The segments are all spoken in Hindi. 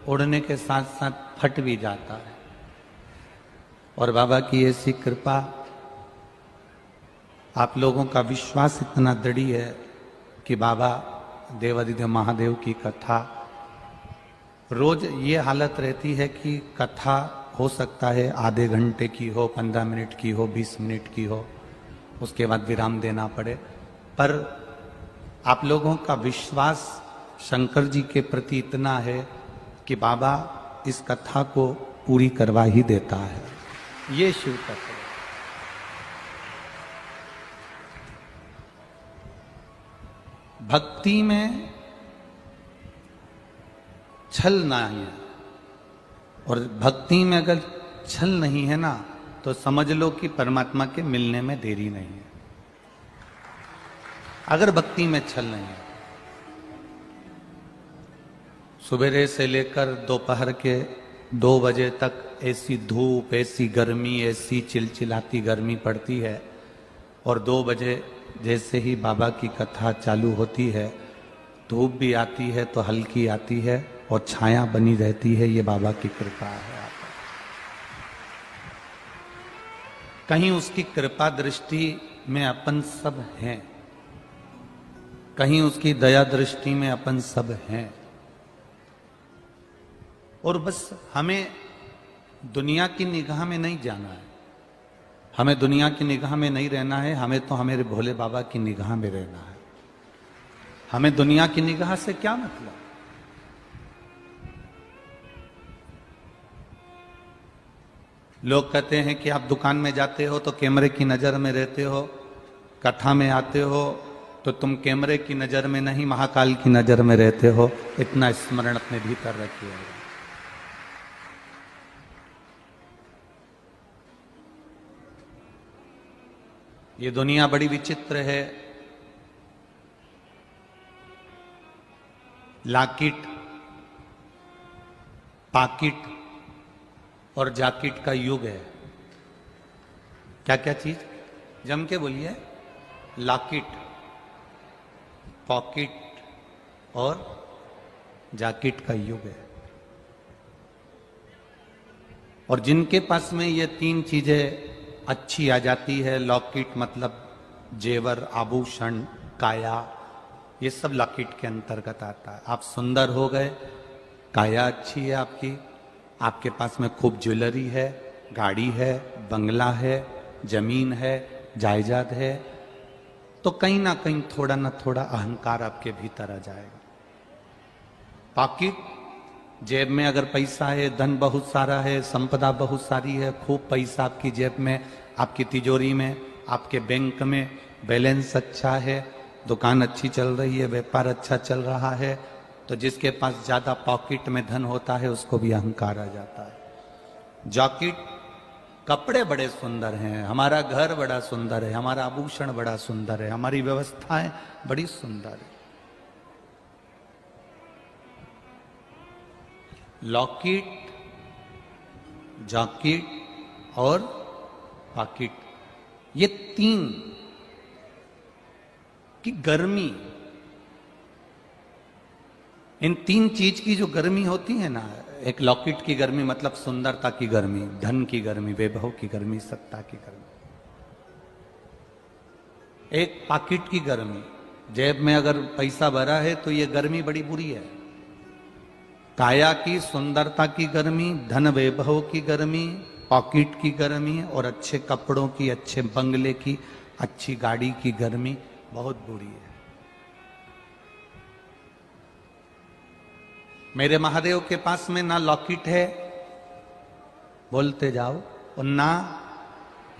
उड़ने के साथ साथ फट भी जाता है। और बाबा की ऐसी कृपा, आप लोगों का विश्वास इतना दृढ़ है कि बाबा देवाधिदेव महादेव की कथा रोज ये हालत रहती है कि कथा हो सकता है आधे घंटे की हो, 15 मिनट की हो, 20 मिनट की हो, उसके बाद विराम देना पड़े। पर आप लोगों का विश्वास शंकर जी के प्रति इतना है कि बाबा इस कथा को पूरी करवा ही देता है। ये शिव कथा है। भक्ति में छल नहीं है, और भक्ति में अगर छल नहीं है ना, तो समझ लो कि परमात्मा के मिलने में देरी नहीं है। अगर भक्ति में छल नहीं है, सुबह से लेकर दोपहर के 2 बजे तक ऐसी धूप, ऐसी गर्मी, ऐसी चिलचिलाती गर्मी पड़ती है, और 2 बजे जैसे ही बाबा की कथा चालू होती है, धूप भी आती है तो हल्की आती है और छाया बनी रहती है। ये बाबा की कृपा है। कहीं उसकी कृपा दृष्टि में अपन सब हैं, कहीं उसकी दया दृष्टि में अपन सब हैं। और बस हमें दुनिया की निगाह में नहीं जाना है, हमें दुनिया की निगाह में नहीं रहना है, हमें तो हमारे भोले बाबा की निगाह में रहना है। हमें दुनिया की निगाह से क्या मतलब? लोग कहते हैं कि आप दुकान में जाते हो तो कैमरे की नजर में रहते हो, कथा में आते हो तो तुम कैमरे की नजर में नहीं, महाकाल की नजर में रहते हो। इतना स्मरण अपने भीतर रखिए। ये दुनिया बड़ी विचित्र है। लाकिट, पाकिट और जाकिट का युग है। क्या क्या चीज? जम के बोलिए। लाकिट, पॉकेट और जैकेट का युग है। और जिनके पास में ये 3 चीजें अच्छी आ जाती है, लॉकेट मतलब जेवर, आभूषण, काया, ये सब लॉकेट के अंतर्गत आता है। आप सुंदर हो गए, काया अच्छी है आपकी, आपके पास में खूब ज्वेलरी है, गाड़ी है, बंगला है, जमीन है, जायदाद है, तो कहीं ना कहीं थोड़ा ना थोड़ा अहंकार आपके भीतर आ जाएगा। पॉकेट, जेब में अगर पैसा है, धन बहुत सारा है, संपदा बहुत सारी है, खूब पैसा आपकी जेब में, आपकी तिजोरी में, आपके बैंक में बैलेंस अच्छा है, दुकान अच्छी चल रही है, व्यापार अच्छा चल रहा है, तो जिसके पास ज्यादा पॉकेट में धन होता है उसको भी अहंकार आ जाता है। जैकेट, कपड़े बड़े सुंदर हैं, हमारा घर बड़ा सुंदर है, हमारा आभूषण बड़ा सुंदर है, हमारी व्यवस्थाएं बड़ी सुंदर है। लॉकेट, जैकेट और पॉकेट, ये 3 की गर्मी, इन 3 चीज की जो गर्मी होती है ना, एक लॉकेट की गर्मी मतलब सुंदरता की गर्मी, धन की गर्मी, वैभव की गर्मी, सत्ता की गर्मी। एक पॉकेट की गर्मी, जेब में अगर पैसा भरा है तो ये गर्मी बड़ी बुरी है। काया की, सुंदरता की गर्मी, धन वैभव की गर्मी, पॉकेट की गर्मी और अच्छे कपड़ों की, अच्छे बंगले की, अच्छी गाड़ी की गर्मी बहुत बुरी है। मेरे महादेव के पास में ना लॉकेट है, बोलते जाओ, और ना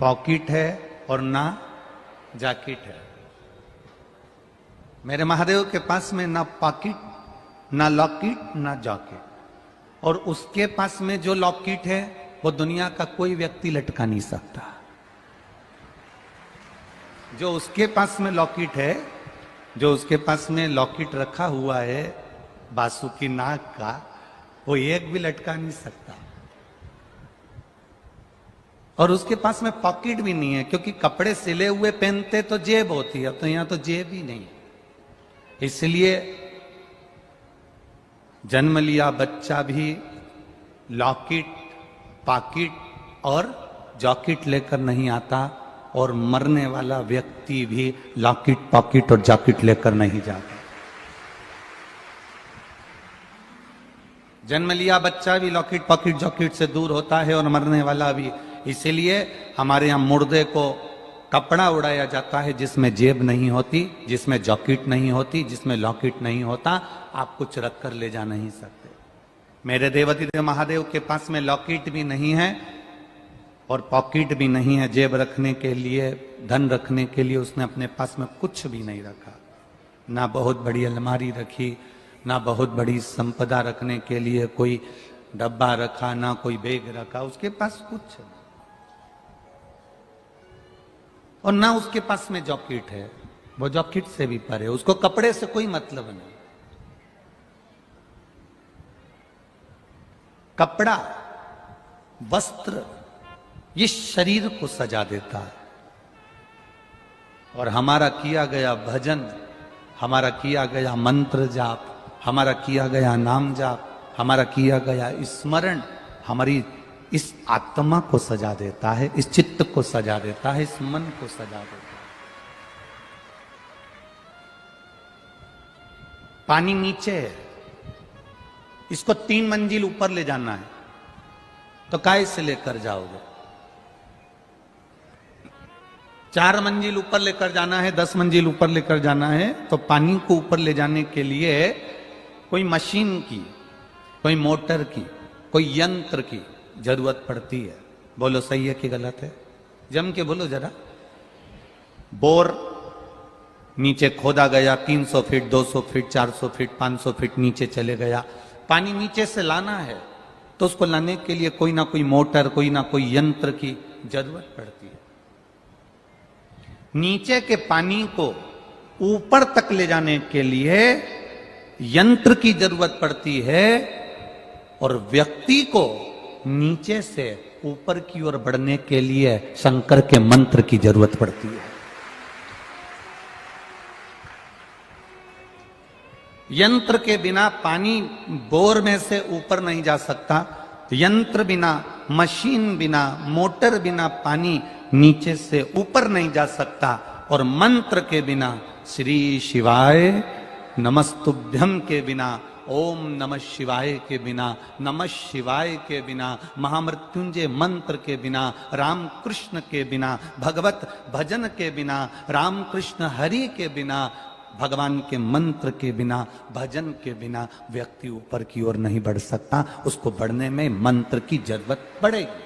पॉकेट है और ना जैकेट है। मेरे महादेव के पास में ना पॉकेट, ना लॉकेट, ना जैकेट। और उसके पास में जो लॉकेट है वो दुनिया का कोई व्यक्ति लटका नहीं सकता। जो उसके पास में लॉकेट है, जो उसके पास में लॉकेट रखा हुआ है बासुकी नाग का, वो एक भी लटका नहीं सकता। और उसके पास में पॉकेट भी नहीं है, क्योंकि कपड़े सिले हुए पहनते तो जेब होती है, तो यहां तो जेब ही नहीं। इसलिए जन्म लिया बच्चा भी लॉकेट, पॉकेट और जॉकेट लेकर नहीं आता, और मरने वाला व्यक्ति भी लॉकेट, पॉकेट और जॉकेट लेकर नहीं जाता। जन्म लिया बच्चा भी लॉकेट, पॉकेट, जॉकेट से दूर होता है, और मरने वाला भी। इसीलिए हमारे यहां मुर्दे को कपड़ा उड़ाया जाता है जिसमें जेब नहीं होती, जिसमें जॉकेट नहीं होती, जिसमें लॉकेट नहीं होता। आप कुछ रख कर ले जा नहीं सकते। मेरे देवती देव महादेव के पास में लॉकेट भी नहीं है और पॉकेट भी नहीं है, जेब रखने के लिए, धन रखने के लिए उसने अपने पास में कुछ भी नहीं रखा। ना बहुत बड़ी अलमारी रखी, ना बहुत बड़ी संपदा रखने के लिए कोई डब्बा रखा, ना कोई बैग रखा, उसके पास कुछ नहीं। और ना उसके पास में जॉकेट है, वो जॉकेट से भी परे, उसको कपड़े से कोई मतलब नहीं। कपड़ा, वस्त्र ये शरीर को सजा देता है, और हमारा किया गया भजन, हमारा किया गया मंत्र जाप, हमारा किया गया नाम जाप, हमारा किया गया स्मरण हमारी इस आत्मा को सजा देता है, इस चित्त को सजा देता है, इस मन को सजा देता है। पानी नीचे है, इसको 3 मंजिल ऊपर ले जाना है, तो काय से लेकर जाओगे? 4 मंजिल ऊपर लेकर जाना है, 10 मंजिल ऊपर लेकर जाना है, तो पानी को ऊपर ले जाने के लिए कोई मशीन की, कोई मोटर की, कोई यंत्र की जरूरत पड़ती है। बोलो सही है कि गलत है? जम के बोलो जरा। बोर नीचे खोदा गया, 300 फीट, 200 फीट, 400 फीट, 500 फीट नीचे चले गया। पानी नीचे से लाना है तो उसको लाने के लिए कोई ना कोई मोटर, कोई ना कोई यंत्र की जरूरत पड़ती है। नीचे के पानी को ऊपर तक ले जाने के लिए यंत्र की जरूरत पड़ती है, और व्यक्ति को नीचे से ऊपर की ओर बढ़ने के लिए शंकर के मंत्र की जरूरत पड़ती है। यंत्र के बिना पानी बोर में से ऊपर नहीं जा सकता, यंत्र बिना, मशीन बिना, मोटर बिना पानी नीचे से ऊपर नहीं जा सकता, और मंत्र के बिना, श्री शिवाय नमस्तुभ्यम के बिना, ओम नमः शिवाय के बिना, नमः शिवाय के बिना, महामृत्युंजय मंत्र के बिना, राम कृष्ण के बिना, भगवत भजन के बिना, राम कृष्ण हरि के बिना, भगवान के मंत्र के बिना, भजन के बिना व्यक्ति ऊपर की ओर नहीं बढ़ सकता। उसको बढ़ने में मंत्र की जरूरत पड़ेगी।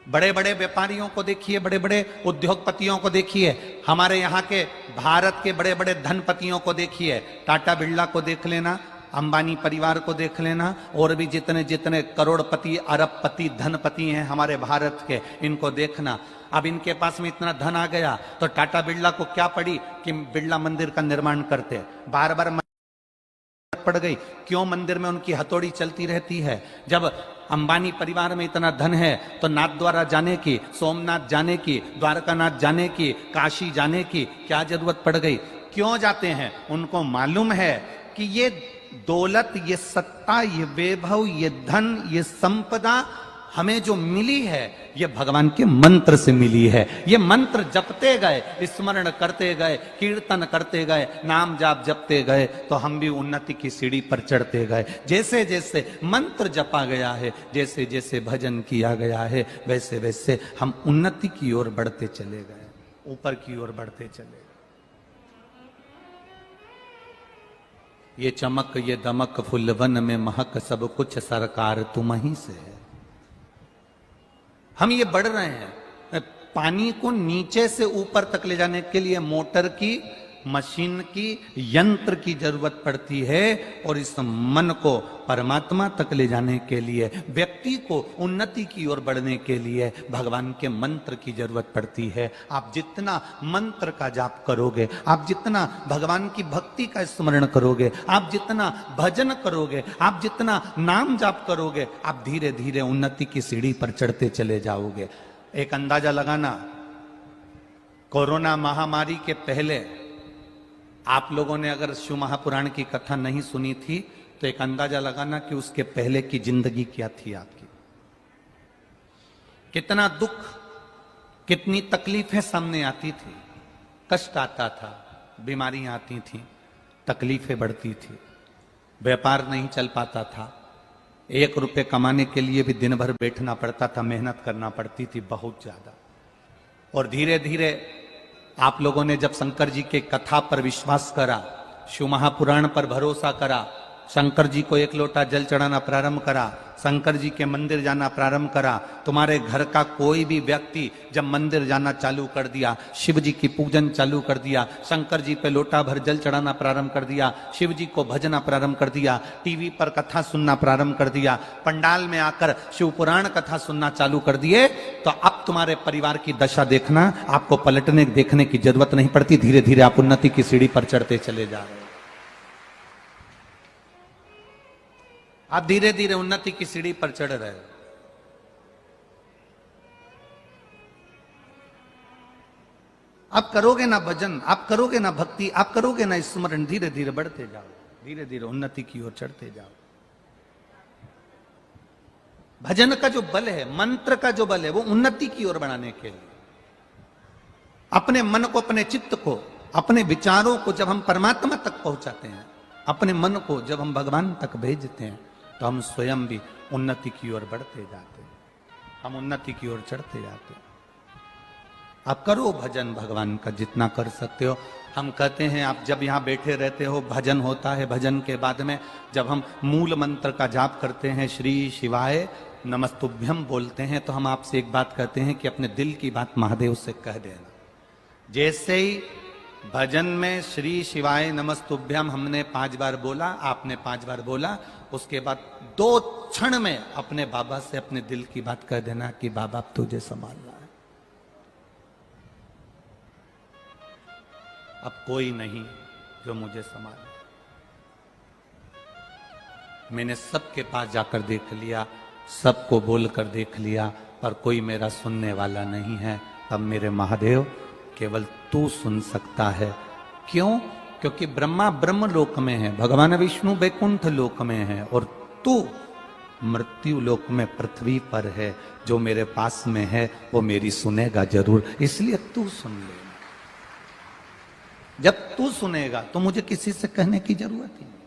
बड़े बड़े व्यापारियों को देखिए, बड़े बड़े उद्योगपतियों को देखिए, हमारे यहाँ के भारत के बड़े बड़े धनपतियों को देखिए, टाटा बिरला को देख लेना, अंबानी परिवार को देख लेना, और भी जितने जितने करोड़पति, अरबपति, धनपति हैं हमारे भारत के, इनको देखना। अब इनके पास में इतना धन आ गया तो टाटा बिरला को क्या पड़ी कि बिरला मंदिर का निर्माण करते, बार बार पड़ गई। क्यों मंदिर में उनकी हथौड़ी चलती रहती है? जब अंबानी परिवार में इतना धन है तो नाथ द्वारा जाने की, सोमनाथ जाने की, द्वारकानाथ जाने की, काशी जाने की क्या जरूरत पड़ गई? क्यों जाते हैं? उनको मालूम है कि ये दौलत, ये सत्ता, ये वैभव, ये धन, ये संपदा हमें जो मिली है ये भगवान के मंत्र से मिली है। ये मंत्र जपते गए, स्मरण करते गए, कीर्तन करते गए, नाम जाप जपते गए, तो हम भी उन्नति की सीढ़ी पर चढ़ते गए। जैसे जैसे मंत्र जपा गया है, जैसे जैसे भजन किया गया है, वैसे वैसे हम उन्नति की ओर बढ़ते चले गए, ऊपर की ओर बढ़ते चले गए। ये चमक, ये दमक, फुलवन में महक, सब कुछ सरकार तुम ही से है। हम ये बढ़ रहे हैं। पानी को नीचे से ऊपर तक ले जाने के लिए मोटर की, मशीन की, यंत्र की जरूरत पड़ती है, और इस मन को परमात्मा तक ले जाने के लिए, व्यक्ति को उन्नति की ओर बढ़ने के लिए भगवान के मंत्र की जरूरत पड़ती है। आप जितना मंत्र का जाप करोगे, आप जितना भगवान की भक्ति का स्मरण करोगे, आप जितना भजन करोगे, आप जितना नाम जाप करोगे, आप धीरे धीरे उन्नति की सीढ़ी पर चढ़ते चले जाओगे। एक अंदाजा लगाना, कोरोना महामारी के पहले आप लोगों ने अगर शिव महापुराण की कथा नहीं सुनी थी तो एक अंदाजा लगाना कि उसके पहले की जिंदगी क्या थी आपकी। कितना दुख, कितनी तकलीफें सामने आती थी, कष्ट आता था, बीमारियां आती थी, तकलीफें बढ़ती थी, व्यापार नहीं चल पाता था, 1 रुपए कमाने के लिए भी दिन भर बैठना पड़ता था, मेहनत करना पड़ती थी बहुत ज्यादा। और धीरे धीरे आप लोगों ने जब शंकर जी के कथा पर विश्वास करा, शिव महापुराण पर भरोसा करा, शंकर जी को 1 लोटा जल चढ़ाना प्रारंभ करा, शंकर जी के मंदिर जाना प्रारंभ करा, तुम्हारे घर का कोई भी व्यक्ति जब मंदिर जाना चालू कर दिया, शिव जी की पूजन चालू कर दिया, शंकर जी पे लोटा भर जल चढ़ाना प्रारंभ कर दिया, शिव जी को भजना प्रारंभ कर दिया, टीवी पर कथा सुनना प्रारंभ कर दिया, पंडाल में आकर शिव पुराण कथा सुनना चालू कर दिए, तो अब तुम्हारे परिवार की दशा देखना, आपको पलटने देखने की जरूरत नहीं पड़ती। धीरे धीरे आप उन्नति की सीढ़ी पर चढ़ते चले जा रहे हो। आप धीरे धीरे उन्नति की सीढ़ी पर चढ़ रहे हो। आप करोगे ना भजन, आप करोगे ना भक्ति, आप करोगे ना स्मरण, धीरे धीरे बढ़ते जाओ, धीरे धीरे उन्नति की ओर चढ़ते जाओ। भजन का जो बल है, मंत्र का जो बल है, वो उन्नति की ओर बढ़ाने के लिए, अपने मन को, अपने चित्त को, अपने विचारों को जब हम परमात्मा तक पहुंचाते हैं, अपने मन को जब हम भगवान तक भेजते हैं, तो हम स्वयं भी उन्नति की ओर बढ़ते जाते हैं, हम उन्नति की ओर चढ़ते जाते हैं। आप करो भजन भगवान का जितना कर सकते हो। हम कहते हैं आप जब यहाँ बैठे रहते हो भजन होता है, भजन के बाद में जब हम मूल मंत्र का जाप करते हैं, श्री शिवाय नमस्तुभ्यम बोलते हैं, तो हम आपसे एक बात कहते हैं कि अपने दिल की बात महादेव से कह देना। जैसे ही भजन में श्री शिवाय नमस्तुभ्यम हमने 5 बार बोला, आपने 5 बार बोला, उसके बाद 2 क्षण में अपने बाबा से अपने दिल की बात कह देना कि बाबा तुझे संभाल रहा है, अब कोई नहीं जो मुझे संभाले। मैंने सबके पास जाकर देख लिया, सबको बोलकर देख लिया, पर कोई मेरा सुनने वाला नहीं है। अब मेरे महादेव केवल तू सुन सकता है। क्यों? क्योंकि ब्रह्मा ब्रह्म लोक में है, भगवान विष्णु बैकुंठ लोक में है, और तू मृत्यु लोक में पृथ्वी पर है। जो मेरे पास में है वो मेरी सुनेगा जरूर, इसलिए तू सुन ले। जब तू सुनेगा तो मुझे किसी से कहने की जरूरत ही नहीं।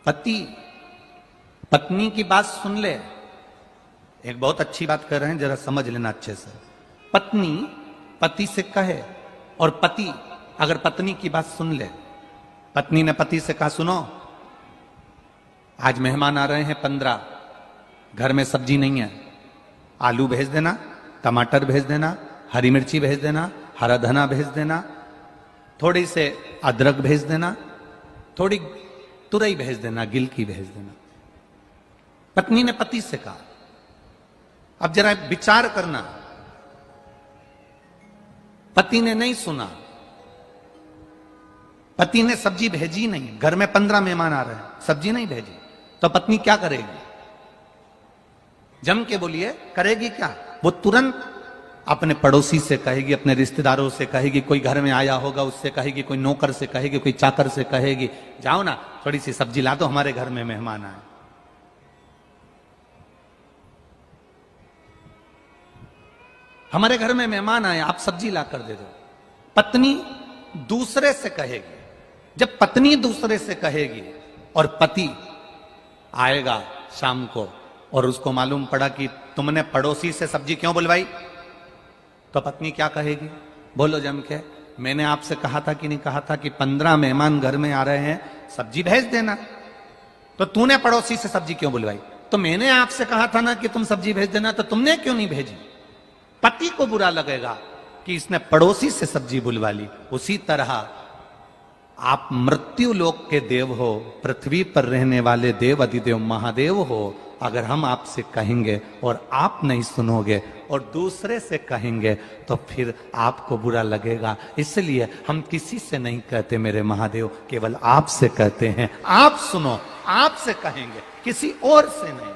पति पत्नी की बात सुन ले। एक बहुत अच्छी बात कर रहे हैं, जरा समझ लेना अच्छे से। पत्नी पति से कहे और पति अगर पत्नी की बात सुन ले, पत्नी ने पति से कहा सुनो आज मेहमान आ रहे हैं 15, घर में सब्जी नहीं है, आलू भेज देना, टमाटर भेज देना, हरी मिर्ची भेज देना, हरा धना भेज देना, थोड़ी से अदरक भेज देना, थोड़ी तुरई भेज देना, गिलकी भेज देना। पत्नी ने पति से कहा। अब जरा विचार करना, पति ने नहीं सुना, पति ने सब्जी भेजी नहीं, घर में 15 मेहमान आ रहे हैं, सब्जी नहीं भेजी, तो पत्नी क्या करेगी? जम के बोलिए, करेगी क्या? वो तुरंत अपने पड़ोसी से कहेगी, अपने रिश्तेदारों से कहेगी, कोई घर में आया होगा उससे कहेगी, कोई नौकर से कहेगी, कोई चाकर से कहेगी, जाओ ना थोड़ी सी सब्जी ला दो, हमारे घर में मेहमान आए। हमारे घर में मेहमान आए, आप सब्जी ला कर दे दो। पत्नी दूसरे से कहेगी। जब पत्नी दूसरे से कहेगी और पति आएगा शाम को और उसको मालूम पड़ा कि तुमने पड़ोसी से सब्जी क्यों बुलवाई, तो पत्नी क्या कहेगी? बोलो जम के, मैंने आपसे कहा था कि नहीं कहा था कि 15 मेहमान घर में आ रहे हैं, सब्जी भेज देना, तो तूने पड़ोसी से सब्जी क्यों बुलवाई? तो मैंने आपसे कहा था ना कि तुम सब्जी भेज देना, तो तुमने क्यों नहीं भेजी? पति को बुरा लगेगा कि इसने पड़ोसी से सब्जी बुलवा ली। उसी तरह आप मृत्यु लोक के देव हो, पृथ्वी पर रहने वाले देव अधिदेव महादेव हो। अगर हम आपसे कहेंगे और आप नहीं सुनोगे और दूसरे से कहेंगे तो फिर आपको बुरा लगेगा। इसलिए हम किसी से नहीं कहते मेरे महादेव, केवल आपसे कहते हैं। आप सुनो, आपसे कहेंगे, किसी और से नहीं।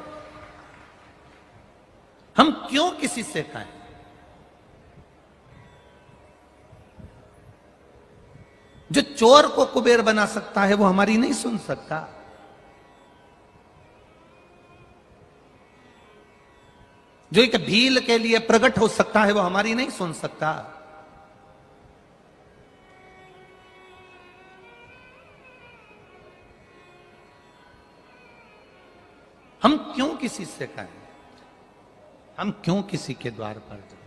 हम क्यों किसी से कहें? जो चोर को कुबेर बना सकता है वो हमारी नहीं सुन सकता। जो एक भील के लिए प्रकट हो सकता है वो हमारी नहीं सुन सकता। हम क्यों किसी से कहें, हम क्यों किसी के द्वार पर जाएं?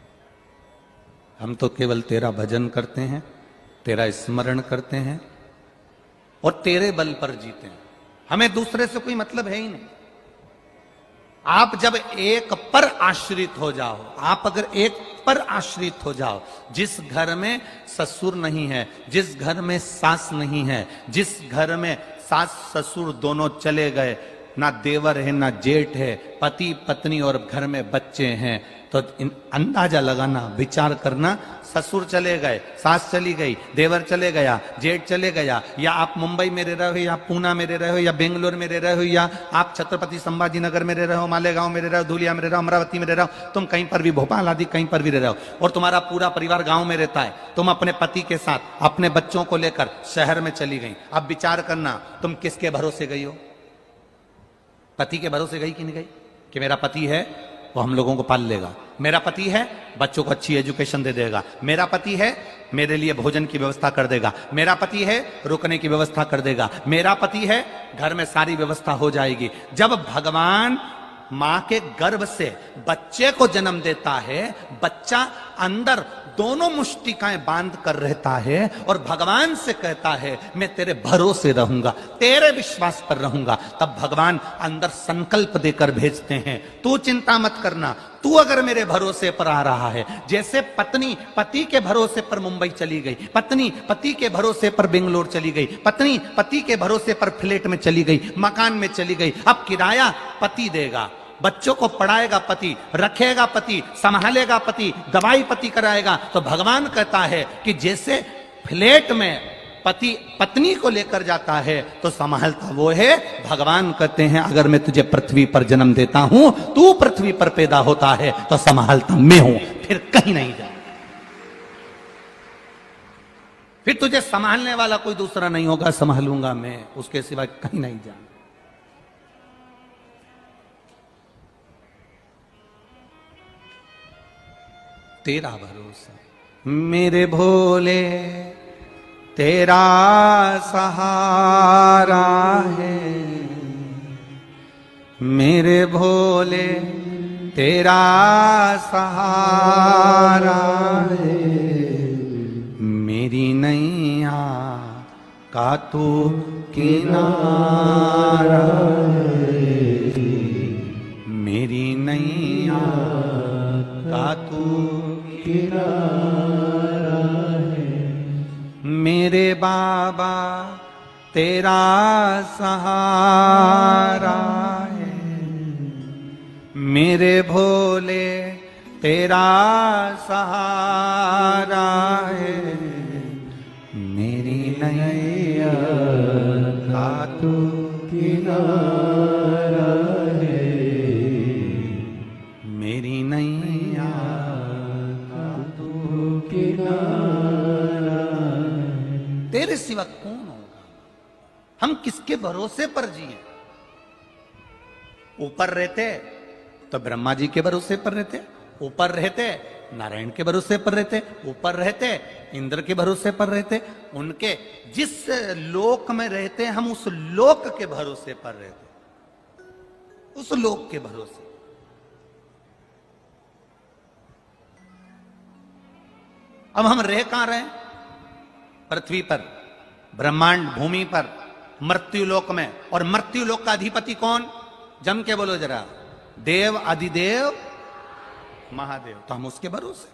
हम तो केवल तेरा भजन करते हैं, तेरा स्मरण करते हैं और तेरे बल पर जीते हैं। हमें दूसरे से कोई मतलब है ही नहीं। आप जब एक पर आश्रित हो जाओ, आप अगर एक पर आश्रित हो जाओ, जिस घर में ससुर नहीं है, जिस घर में सास नहीं है, जिस घर में सास ससुर दोनों चले गए, ना देवर है ना जेठ है, पति पत्नी और घर में बच्चे हैं, तो अंदाजा लगाना, विचार करना, ससुर चले गए, सास चली गई, देवर चले गया, जेठ चले गया, या आप मुंबई में रह रहे हो, या पूना में रह रहे हो, या बेंगलोर में रह रहे हो, या आप छत्रपति संभाजी नगर में रह रहे हो, मालेगांव में रह रहे हो, धुलिया में रह रहे हो, अमरावती में रह रहे हो, तुम कहीं पर भी, भोपाल आदि कहीं पर भी रह रहे हो, और तुम्हारा पूरा परिवार गांव में रहता है, तुम अपने पति के साथ अपने बच्चों को लेकर शहर में चली गई। अब विचार करना, तुम किसके भरोसे गई हो? पति के भरोसे गई कि नहीं गई? कि मेरा पति है वो हम लोगों को पाल लेगा, मेरा पति है बच्चों को अच्छी एजुकेशन दे देगा, मेरा पति है मेरे लिए भोजन की व्यवस्था कर देगा, मेरा पति है रुकने की व्यवस्था कर देगा, मेरा पति है घर में सारी व्यवस्था हो जाएगी। जब भगवान मां के गर्भ से बच्चे को जन्म देता है, बच्चा अंदर दोनों मुष्टिकाएं बांध कर रहता है और भगवान से कहता है मैं तेरे भरोसे रहूंगा, तेरे विश्वास पर रहूंगा, तब भगवान अंदर संकल्प देकर भेजते हैं, तू चिंता मत करना, तू अगर मेरे भरोसे पर आ रहा है। जैसे पत्नी पति के भरोसे पर मुंबई चली गई, पत्नी पति के भरोसे पर बेंगलोर चली गई, पत्नी पति के भरोसे पर फ्लैट में चली गई, मकान में चली गई, अब किराया पति देगा, बच्चों को पढ़ाएगा पति, रखेगा पति, संभालेगा पति, दवाई पति कराएगा। तो भगवान कहता है कि जैसे फ्लैट में पति पत्नी को लेकर जाता है तो संभालता वो है। भगवान कहते हैं अगर मैं तुझे पृथ्वी पर जन्म देता हूं, तू पृथ्वी पर पैदा होता है तो संभालता मैं हूं, फिर कहीं नहीं जा, फिर तुझे संभालने वाला कोई दूसरा नहीं होगा, संभालूंगा मैं, उसके सिवा कहीं नहीं जा। तेरा भरोसा मेरे भोले, तेरा सहारा है, मेरे भोले तेरा सहारा है, मेरी नैया का तू किनारा है, मेरी नैया का तू किनारा है, मेरे बाबा तेरा सहारा है, मेरे भोले तेरा सहारा है, मेरी नैया का तू किनारा है, मेरी नैया का तू किनारा है। तेरे सिवा कौन होगा? हम किसके भरोसे पर जिए? ऊपर रहते तो ब्रह्मा जी के भरोसे पर रहते, ऊपर रहते नारायण के भरोसे पर रहते, ऊपर रहते इंद्र के भरोसे पर रहते, उनके जिस लोक में रहते हम उस लोक के भरोसे पर रहते, उस लोक के भरोसे। अब हम रह कहां रहे? पृथ्वी पर, ब्रह्मांड भूमि पर, मृत्यु लोक में। और मृत्यु लोक का अधिपति कौन? जम के बोलो जरा, देव अधिदेव महादेव। तो हम उसके भरोसे।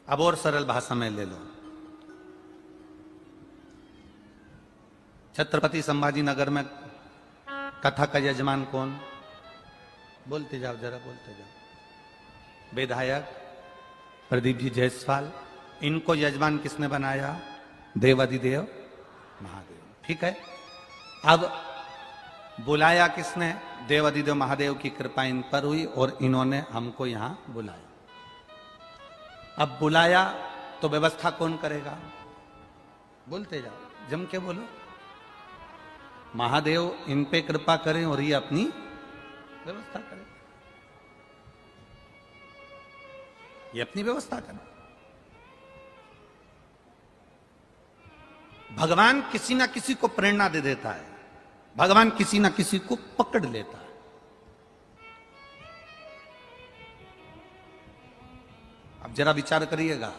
अब और सरल भाषा में ले लो, छत्रपति संभाजी नगर में कथा का यजमान कौन? बोलते जाओ जरा, बोलते जाओ। विधायक प्रदीप जी जायसवाल, इनको यजमान किसने बनाया? देव अधिदेव महादेव। ठीक है, अब बुलाया किसने? देव अधिदेव महादेव की कृपा इन पर हुई और इन्होंने हमको यहां बुलाया। अब बुलाया तो व्यवस्था कौन करेगा? बोलते जाओ, जम के बोलो। महादेव इन पे कृपा करें और ये अपनी व्यवस्था करें, ये अपनी व्यवस्था करें। भगवान किसी ना किसी को प्रेरणा दे देता है, भगवान किसी ना किसी को पकड़ लेता है। अब जरा विचार करिएगा,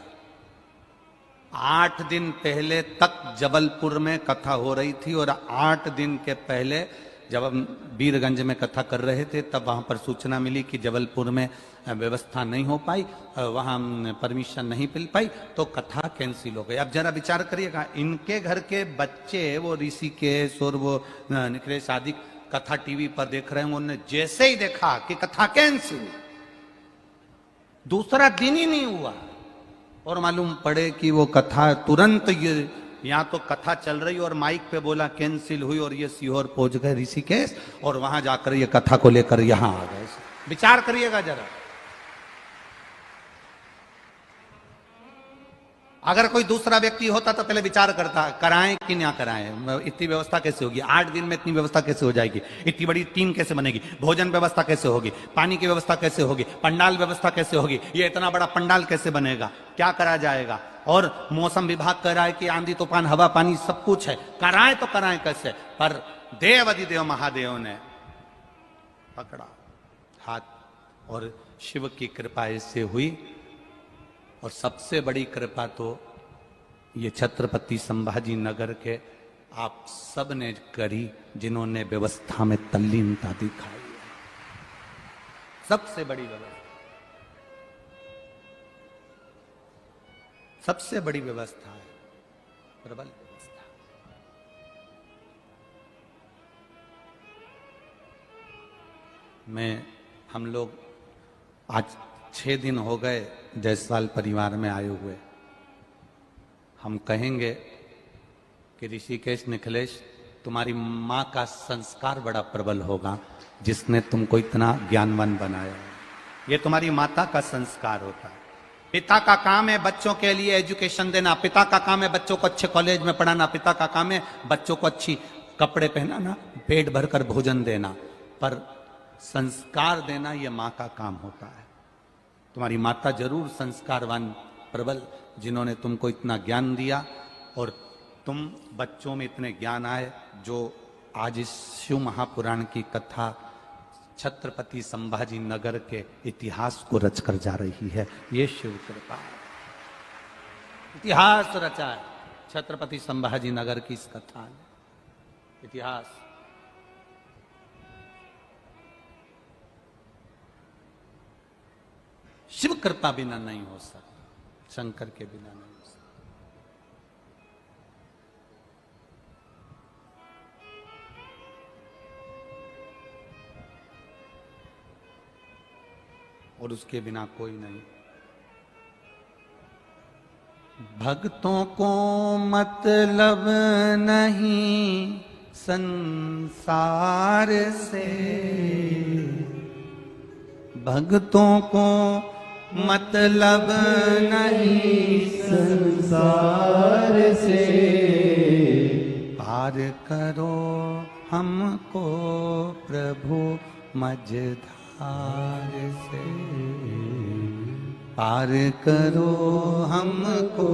8 दिन पहले तक जबलपुर में कथा हो रही थी और 8 दिन के पहले जब हम वीरगंज में कथा कर रहे थे तब वहां पर सूचना मिली कि जबलपुर में व्यवस्था नहीं हो पाई, वहां परमिशन नहीं मिल पाई, तो कथा कैंसिल हो गई। अब जरा विचार करिएगा, इनके घर के बच्चे वो ऋषिकेश और वो निखिलेश आदि कथा टीवी पर देख रहे हैं, उन्होंने जैसे ही देखा कि कथा कैंसिल, दूसरा दिन ही नहीं हुआ और मालूम पड़े कि वो कथा तुरंत, ये यहां तो कथा चल रही और माइक पे बोला कैंसिल हुई और ये सीहोर पहुंच गए ऋषिकेश और वहां जाकर ये कथा को लेकर यहां आ गए। विचार करिएगा जरा, अगर कोई दूसरा व्यक्ति होता तो पहले विचार करता कराएं कि ना कराएं, इतनी व्यवस्था कैसे होगी, 8 दिन में इतनी व्यवस्था कैसे हो जाएगी, इतनी बड़ी टीम कैसे बनेगी, भोजन व्यवस्था कैसे होगी, पानी की व्यवस्था कैसे होगी, पंडाल व्यवस्था कैसे होगी, ये इतना बड़ा पंडाल कैसे बनेगा, क्या करा जाएगा। और मौसम विभाग कह रहा है कि आंधी तूफान हवा पानी सब कुछ है, कराएं तो कराएं कैसे। पर देव अधिदेव महादेव ने पकड़ा हाथ और शिव की कृपा इससे हुई। और सबसे बड़ी कृपा तो ये छत्रपति संभाजी नगर के आप सब ने करी, जिन्होंने व्यवस्था में तल्लीनता दिखाई। सबसे बड़ी व्यवस्था, सबसे बड़ी व्यवस्था है, प्रबल व्यवस्था। हम लोग आज 6 दिन हो गए जायसवाल परिवार में आए हुए। हम कहेंगे कि ऋषिकेश निखिलेश, तुम्हारी माँ का संस्कार बड़ा प्रबल होगा जिसने तुमको इतना ज्ञानवान बनाया। ये तुम्हारी माता का संस्कार होता है। पिता का काम है बच्चों के लिए एजुकेशन देना, पिता का काम है बच्चों को अच्छे कॉलेज में पढ़ाना, पिता का काम है बच्चों को अच्छी कपड़े पहनाना, पेट भरकर भोजन देना, पर संस्कार देना ये माँ का काम होता है। तुम्हारी माता जरूर संस्कारवान प्रबल, जिन्होंने तुमको इतना ज्ञान दिया और तुम बच्चों में इतने ज्ञान आए, जो आज इस शिव महापुराण की कथा छत्रपति संभाजी नगर के इतिहास को रचकर जा रही है। ये शिव कृपा है, इतिहास रचा है छत्रपति संभाजी नगर की इस कथा ने। इतिहास शिव कृपा बिना नहीं हो सकता, शंकर के बिना नहीं हो सकता। और उसके बिना कोई नहीं। भक्तों को मतलब नहीं संसार से, भक्तों को मतलब नहीं संसार से, पार करो हमको प्रभु मझधार से, पार करो हमको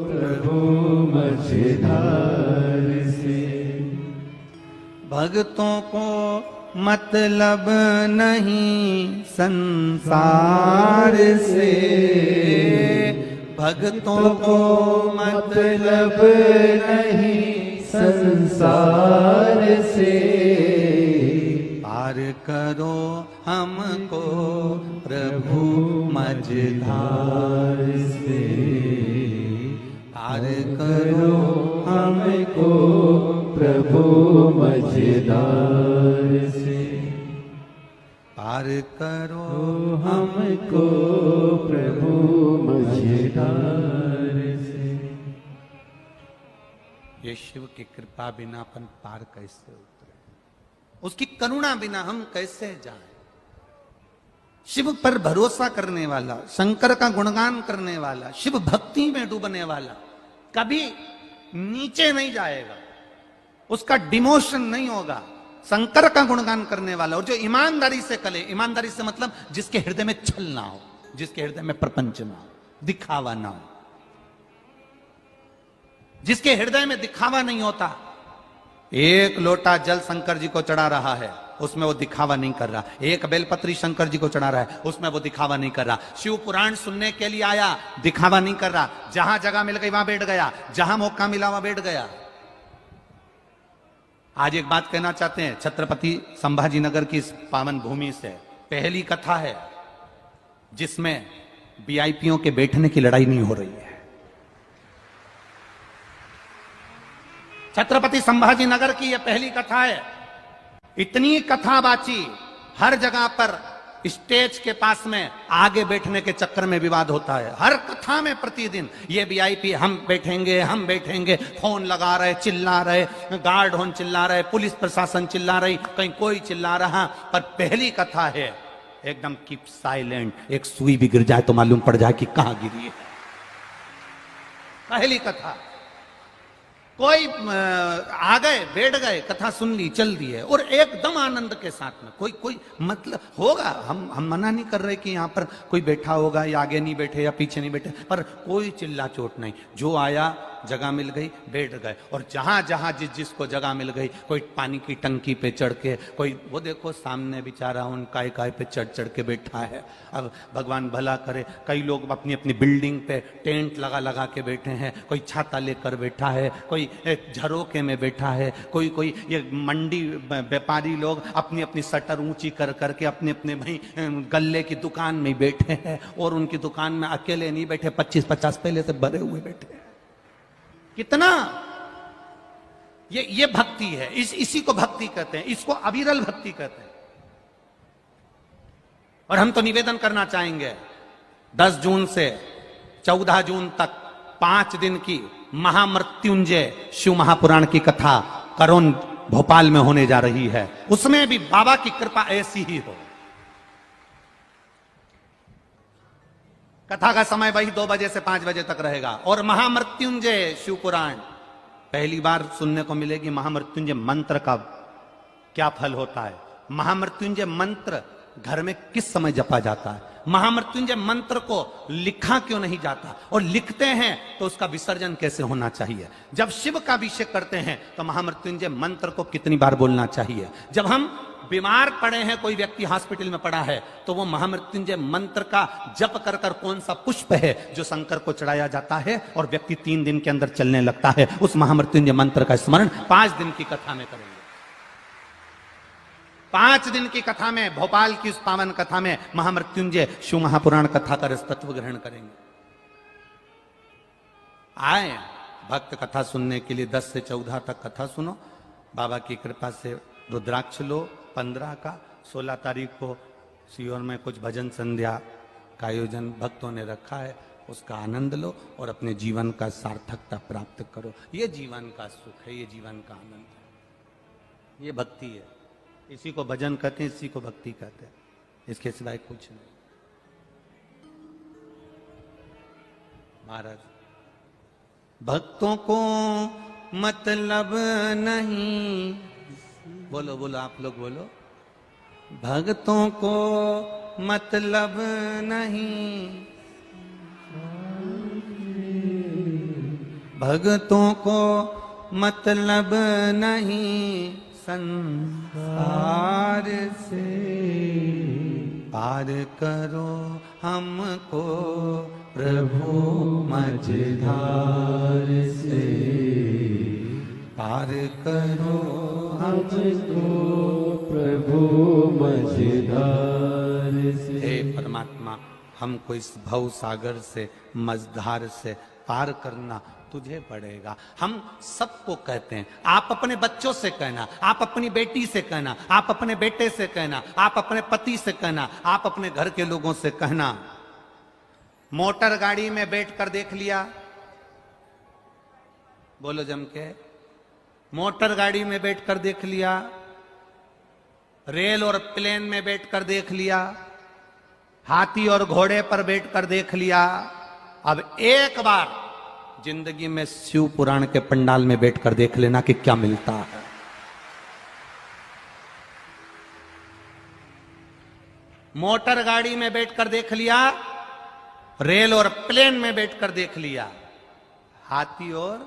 प्रभु मझधार से। भक्तों को मतलब नहीं संसार से, भक्तों को मतलब नहीं संसार से, पार करो हमको प्रभु मझधार से, पार करो हमको प्रभु मझधार से, पार करो हमको प्रभु मझधार से। ये शिव की कृपा बिना अपन पार कैसे उतरे, उसकी करुणा बिना हम कैसे जाएं। शिव पर भरोसा करने वाला, शंकर का गुणगान करने वाला, शिव भक्ति में डूबने वाला कभी नीचे नहीं जाएगा, उसका डिमोशन नहीं होगा। शंकर का गुणगान करने वाला और जो ईमानदारी से करे, ईमानदारी से मतलब जिसके हृदय में छल ना हो, जिसके हृदय में प्रपंच ना हो, दिखावा ना हो, जिसके हृदय में दिखावा नहीं होता। एक लोटा जल शंकर जी को चढ़ा रहा है, उसमें वो दिखावा नहीं कर रहा। एक बेलपत्री शंकर जी को चढ़ा रहा है, उसमें वो दिखावा नहीं कर रहा। शिव पुराण सुनने के लिए आया, दिखावा नहीं कर रहा। जहां जगह मिल गई वहां बैठ गया, जहां मौका मिला वहां बैठ गया। आज एक बात कहना चाहते हैं, छत्रपति संभाजी नगर की इस पावन भूमि से पहली कथा है जिसमें वीआईपीओं के बैठने की लड़ाई नहीं हो रही है। छत्रपति संभाजी नगर की यह पहली कथा है। इतनी कथाबाची, हर जगह पर स्टेज के पास में आगे बैठने के चक्कर में विवाद होता है। हर कथा में प्रतिदिन ये वीआईपी हम बैठेंगे, फोन लगा रहे, चिल्ला रहे, गार्ड होन चिल्ला रहे, पुलिस प्रशासन चिल्ला रही, कहीं कोई चिल्ला रहा। पर पहली कथा है एकदम कीप साइलेंट। एक सुई भी गिर जाए तो मालूम पड़ जाए कि कहां गिरी है। पहली कथा, कोई आ गए, बैठ गए, कथा सुन ली, चल दी है, और एकदम आनंद के साथ में। कोई मतलब होगा, हम मना नहीं कर रहे कि यहां पर कोई बैठा होगा या आगे नहीं बैठे या पीछे नहीं बैठे, पर कोई चिल्ला चोट नहीं। जो आया, जगह मिल गई, बैठ गए। और जहां जहां जिसको जगह मिल गई, कोई पानी की टंकी पे चढ़ के, कोई वो देखो सामने बेचारा उन काय पे चढ़ के बैठा है। अब भगवान भला करे, कई लोग अपनी अपनी बिल्डिंग पे टेंट लगा के बैठे हैं, कोई छाता लेकर बैठा है, कोई झरोके में बैठा है, कोई ये मंडी व्यापारी लोग अपनी अपनी शटर ऊंची कर करके अपने अपने भाई गल्ले की दुकान में बैठे हैं, और उनकी दुकान में अकेले नहीं बैठे, 25-50 पहले से भरे हुए बैठे हैं। कितना ये भक्ति है। इसी को भक्ति कहते हैं, इसको अविरल भक्ति कहते हैं। और हम तो निवेदन करना चाहेंगे, 10 जून से 14 जून तक 5 दिन की महामृत्युंजय शिव महापुराण की कथा करोन भोपाल में होने जा रही है। उसमें भी बाबा की कृपा ऐसी ही हो। कथा का समय वही 2 बजे से 5 बजे तक रहेगा। और महामृत्युंजय शिव पुराण पहली बार सुनने को मिलेगी। महामृत्युंजय मंत्र का क्या फल होता है, महामृत्युंजय मंत्र घर में किस समय जपा जाता है, महामृत्युंजय मंत्र को लिखा क्यों नहीं जाता, और लिखते हैं तो उसका विसर्जन कैसे होना चाहिए। जब शिव का अभिषेक करते हैं तो महामृत्युंजय मंत्र को कितनी बार बोलना चाहिए। जब हम बीमार पड़े हैं, कोई व्यक्ति हॉस्पिटल में पड़ा है, तो वो महामृत्युंजय मंत्र का जप कर कर कौन सा पुष्प है जो शंकर को चढ़ाया जाता है और व्यक्ति 3 दिन के अंदर चलने लगता है, उस महामृत्युंजय मंत्र का स्मरण 5 दिन की कथा में करेंगे। 5 दिन की कथा में, भोपाल की उस पावन कथा में महामृत्युंजय शिव महापुराण कथा का रसतत्व ग्रहण करेंगे। आए भक्त कथा सुनने के लिए 10 से 14 तक कथा सुनो। बाबा की कृपा से रुद्राक्ष लो 15 का, 16 तारीख को सीहोर में कुछ भजन संध्या का आयोजन भक्तों ने रखा है, उसका आनंद लो और अपने जीवन का सार्थकता प्राप्त करो। ये जीवन का सुख है, ये जीवन का आनंद है, ये भक्ति है। इसी को भजन कहते हैं, इसी को भक्ति कहते हैं, इसके सिवाय कुछ नहीं। महाराज, भक्तों को मतलब नहीं, बोलो बोलो आप लोग बोलो, भक्तों को मतलब नहीं, भक्तों को मतलब नहीं संसार से, पार करो हमको प्रभु मझधार से, पार करो हमको प्रभु मझधार से। हे परमात्मा, हमको इस भव सागर से, मझधार से पार करना तुझे पड़ेगा। हम सबको कहते हैं, आप अपने बच्चों से कहना, आप अपनी बेटी से कहना, आप अपने बेटे से कहना, आप अपने पति से कहना, आप अपने घर के लोगों से कहना। मोटर गाड़ी में बैठकर देख लिया, बोलो जम के, मोटर गाड़ी में बैठकर देख लिया, रेल और प्लेन में बैठकर देख लिया, हाथी और घोड़े पर बैठकर देख लिया, अब एक बार जिंदगी में शिव पुराण के पंडाल में बैठकर देख लेना कि क्या मिलता है। मोटर गाड़ी में बैठकर देख लिया, रेल और प्लेन में बैठकर देख लिया, हाथी और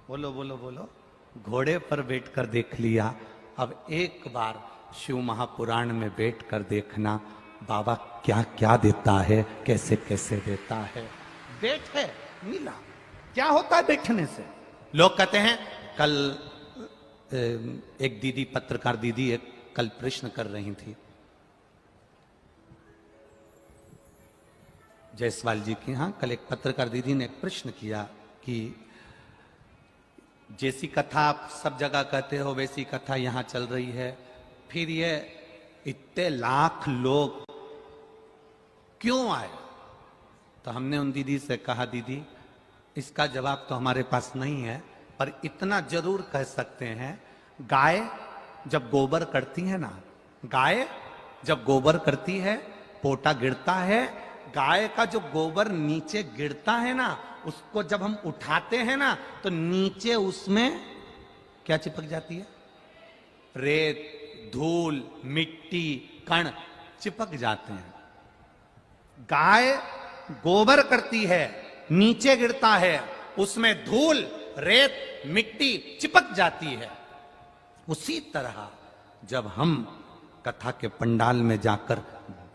बोलो बोलो बोलो घोड़े पर बैठकर देख लिया, अब एक बार शिव महापुराण में बैठकर देखना बाबा क्या क्या देता है, कैसे कैसे देता है। बैठे मिला, क्या होता है बैठने से? लोग कहते हैं, कल एक दीदी, पत्रकार दीदी एक कल प्रश्न कर रही थी जायसवाल जी की, हाँ, कल एक पत्रकार दीदी ने एक प्रश्न किया कि जैसी कथा आप सब जगह कहते हो वैसी कथा यहां चल रही है, फिर ये इतने लाख लोग क्यों आए? तो हमने उन दीदी से कहा, दीदी इसका जवाब तो हमारे पास नहीं है, पर इतना जरूर कह सकते हैं, गाय जब गोबर करती है ना, गाय जब गोबर करती है, पोटा गिरता है, गाय का जो गोबर नीचे गिरता है ना, उसको जब हम उठाते हैं ना, तो नीचे उसमें क्या चिपक जाती है? रेत, धूल, मिट्टी, कण चिपक जाते हैं। गाय गोबर करती है, नीचे गिरता है, उसमें धूल, रेत, मिट्टी चिपक जाती है। उसी तरह जब हम कथा के पंडाल में जाकर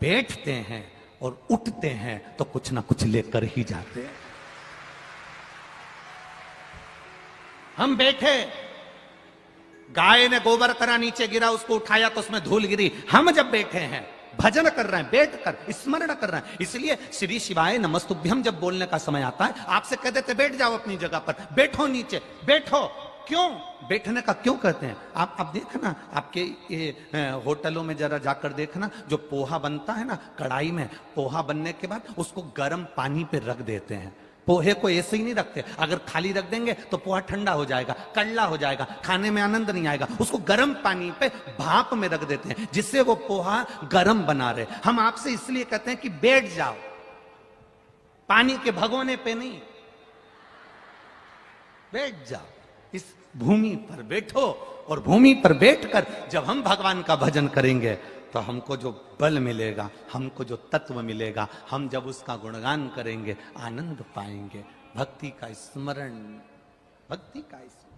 बैठते हैं और उठते हैं तो कुछ ना कुछ लेकर ही जाते हैं। हम बैठे, गाय ने गोबर करा, नीचे गिरा, उसको उठाया तो उसमें धूल गिरी। हम जब बैठे हैं, भजन कर रहे हैं, बैठकर स्मरण कर रहे हैं, इसलिए श्री शिवाय नमस्तुभ्यम जब बोलने का समय आता है, आपसे कह देते बैठ जाओ अपनी जगह पर, बैठो नीचे, बैठो। क्यों बैठने का क्यों कहते हैं? आप देखना, आपके ये होटलों में जरा जाकर देखना, जो पोहा बनता है ना, कढ़ाई में पोहा बनने के बाद उसको गर्म पानी पे रख देते हैं। पोहे को ऐसे ही नहीं रखते, अगर खाली रख देंगे तो पोहा ठंडा हो जाएगा, कड़ला हो जाएगा, खाने में आनंद नहीं आएगा। उसको गर्म पानी पे भाप में रख देते हैं, जिससे वो पोहा गर्म बना रहे। हम आपसे इसलिए कहते हैं कि बैठ जाओ, पानी के भगोने पे नहीं, बैठ जाओ, इस भूमि पर बैठो। और भूमि पर बैठकर जब हम भगवान का भजन करेंगे तो हमको जो बल मिलेगा, हमको जो तत्व मिलेगा, हम जब उसका गुणगान करेंगे आनंद पाएंगे। भक्ति का स्मरण, भक्ति का स्मरण।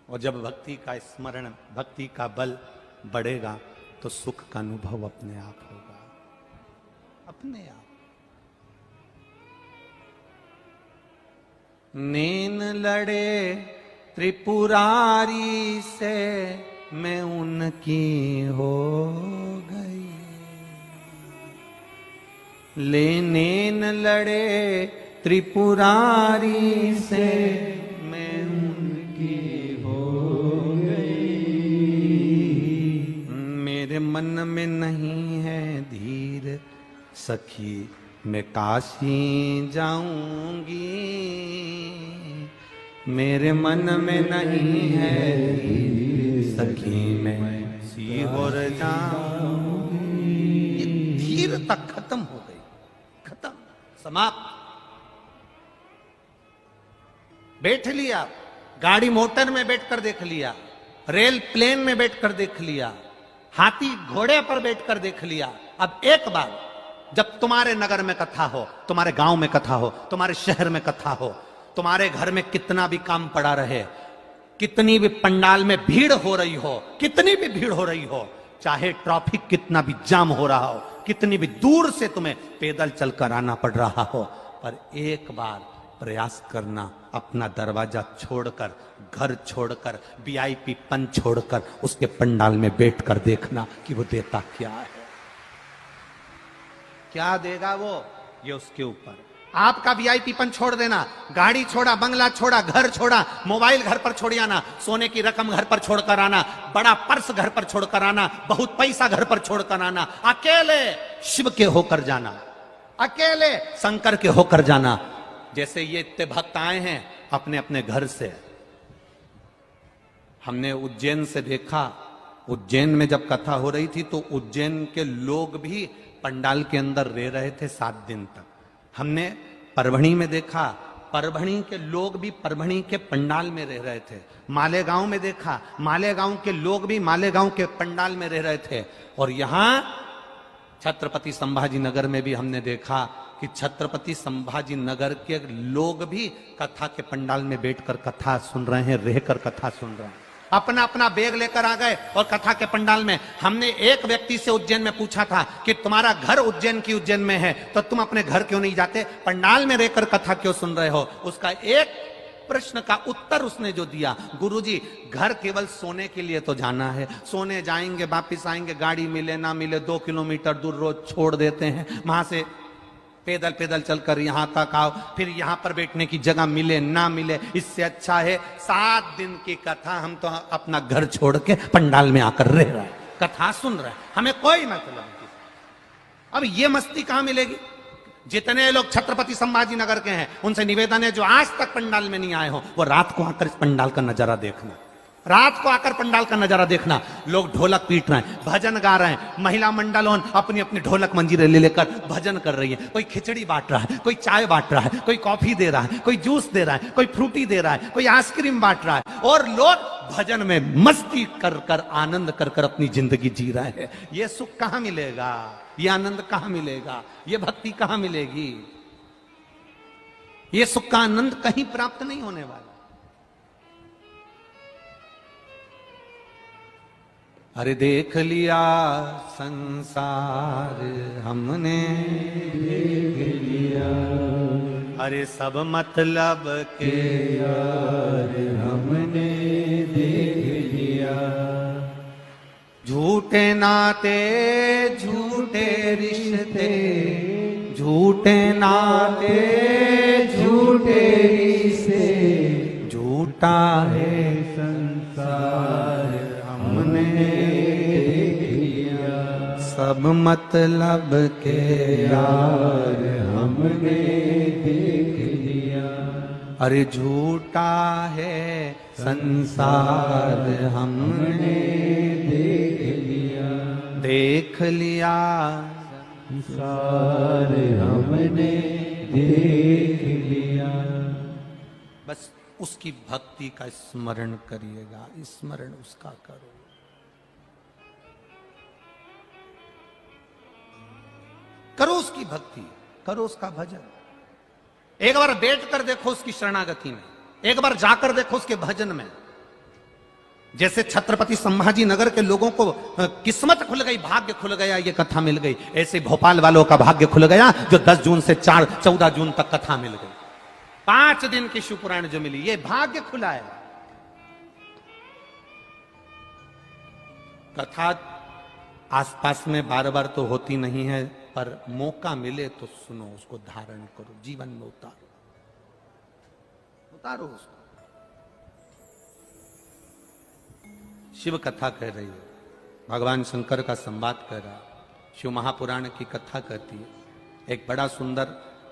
और जब भक्ति का स्मरण, भक्ति का बल बढ़ेगा तो सुख का अनुभव अपने आप होगा, अपने आप। नैन लड़े त्रिपुरारी से, मैं उनकी हो गई। ले नैन लड़े त्रिपुरारी से, मैं उनकी हो गई। मेरे मन में नहीं है धीर, सखी मैं काशी जाऊंगी। मेरे मन में नहीं है धीर, सखी मैं सीहोर जाऊंगी। ये धीरता खत्म हो गई, खत्म, समाप्त। बैठ लिया, गाड़ी मोटर में बैठकर देख लिया, रेल प्लेन में बैठकर देख लिया, हाथी घोड़े पर बैठकर देख लिया। अब एक बार जब तुम्हारे नगर में कथा हो, तुम्हारे गांव में कथा हो, तुम्हारे शहर में कथा हो, तुम्हारे घर में कितना भी काम पड़ा रहे, कितनी भी पंडाल में भीड़ हो रही हो, कितनी भी भीड़ हो रही हो, चाहे ट्रैफिक कितना भी जाम हो रहा हो, कितनी भी दूर से तुम्हें पैदल चलकर आना पड़ रहा हो, पर एक बार प्रयास करना, अपना दरवाजा छोड़कर, घर छोड़कर, वीआईपी पन छोड़कर उसके पंडाल में बैठकर देखना कि वो देता क्या है, क्या देगा वो, ये उसके ऊपर। आपका वीआईपीपन छोड़ देना, गाड़ी छोड़ा, बंगला छोड़ा, घर छोड़ा, मोबाइल घर पर छोड़ आना, सोने की रकम घर पर छोड़कर आना, बड़ा पर्स घर पर छोड़कर आना, बहुत पैसा घर पर छोड़कर आना, अकेले शिव के होकर जाना, अकेले शंकर के होकर जाना। जैसे ये इतने भक्त आए हैं अपने अपने घर से। हमने उज्जैन से देखा, उज्जैन में जब कथा हो रही थी तो उज्जैन के लोग भी पंडाल के अंदर रह रहे थे 7 दिन तक। हमने परभणी में देखा, परभणी के लोग भी परभणी के पंडाल में रह रहे थे। मालेगांव में देखा, मालेगांव के लोग भी मालेगांव के पंडाल में रह रहे थे। और यहां छत्रपति संभाजी नगर में भी हमने देखा कि छत्रपति संभाजी नगर के लोग भी कथा के पंडाल में बैठकर कथा सुन रहे हैं, रहकर कथा सुन रहे हैं। अपना अपना बैग लेकर आ गए और कथा के पंडाल में। हमने एक व्यक्ति से उज्जैन में पूछा था कि तुम्हारा घर उज्जैन की उज्जैन में है तो तुम अपने घर क्यों नहीं जाते, पंडाल में रहकर कथा क्यों सुन रहे हो? उसका एक प्रश्न का उत्तर उसने जो दिया, गुरुजी घर केवल सोने के लिए तो जाना है, सोने जाएंगे वापिस आएंगे, गाड़ी मिले ना मिले 2 किलोमीटर दूर रोज छोड़ देते हैं, वहां से पैदल पैदल चलकर यहां तक आओ, फिर यहां पर बैठने की जगह मिले ना मिले, इससे अच्छा है 7 दिन की कथा हम तो अपना घर छोड़ के पंडाल में आकर रह रहे हैं, कथा सुन रहे हैं, हमें कोई मतलब नहीं। अब ये मस्ती कहां मिलेगी? जितने लोग छत्रपति संभाजी नगर के हैं उनसे निवेदन है जो आज तक पंडाल में नहीं आए हो वो रात को आकर इस पंडाल का नजारा देखना, रात को आकर पंडाल का नजारा देखना। लोग ढोलक पीट रहे हैं, भजन गा रहे हैं, महिला मंडल अपनी अपनी ढोलक मंजीरे ले लेकर भजन कर रही है। कोई खिचड़ी बांट रहा है, कोई चाय बांट रहा है, कोई कॉफी दे रहा है, कोई जूस दे रहा है, कोई फ्रूटी दे रहा है, कोई आइसक्रीम बांट रहा है, और लोग भजन में मस्ती कर कर आनंद कर कर अपनी जिंदगी जी रहे हैं। ये सुख कहां मिलेगा? ये आनंद कहां मिलेगा? ये भक्ति कहां मिलेगी? ये सुख का आनंद कहीं प्राप्त नहीं होने वाला। अरे देख लिया संसार हमने, देख लिया अरे सब मतलब के यार हमने देख लिया, झूठे नाते झूठे रिश्ते, झूठे नाते झूठे रिश्ते, झूठा है संसार हमने देख लिया, सब मतलब के यार हमने देख लिया, अरे झूठा है संसार हमने देख लिया, देख लिया संसार हमने देख लिया। बस उसकी भक्ति का स्मरण करिएगा, स्मरण उसका करो। करो उसकी भक्ति, करो उसका भजन। एक बार बैठ कर देखो उसकी शरणागति में, एक बार जाकर देखो उसके भजन में। जैसे छत्रपति संभाजी नगर के लोगों को किस्मत खुल गई, भाग्य खुल गया, ये कथा मिल गई, ऐसे भोपाल वालों का भाग्य खुल गया जो 10 जून से 14 जून तक कथा मिल गई। 5 दिन की शिवपुराण जो मिली, ये भाग्य खुला है। कथा आसपास में बार बार तो होती नहीं है, पर मौका मिले तो सुनो, उसको धारण करो, जीवन में उतारो, उतारो उसको। शिव कथा कह रही है, भगवान शंकर का संवाद कह रहा, शिव महापुराण की कथा कहती है। एक बड़ा सुंदर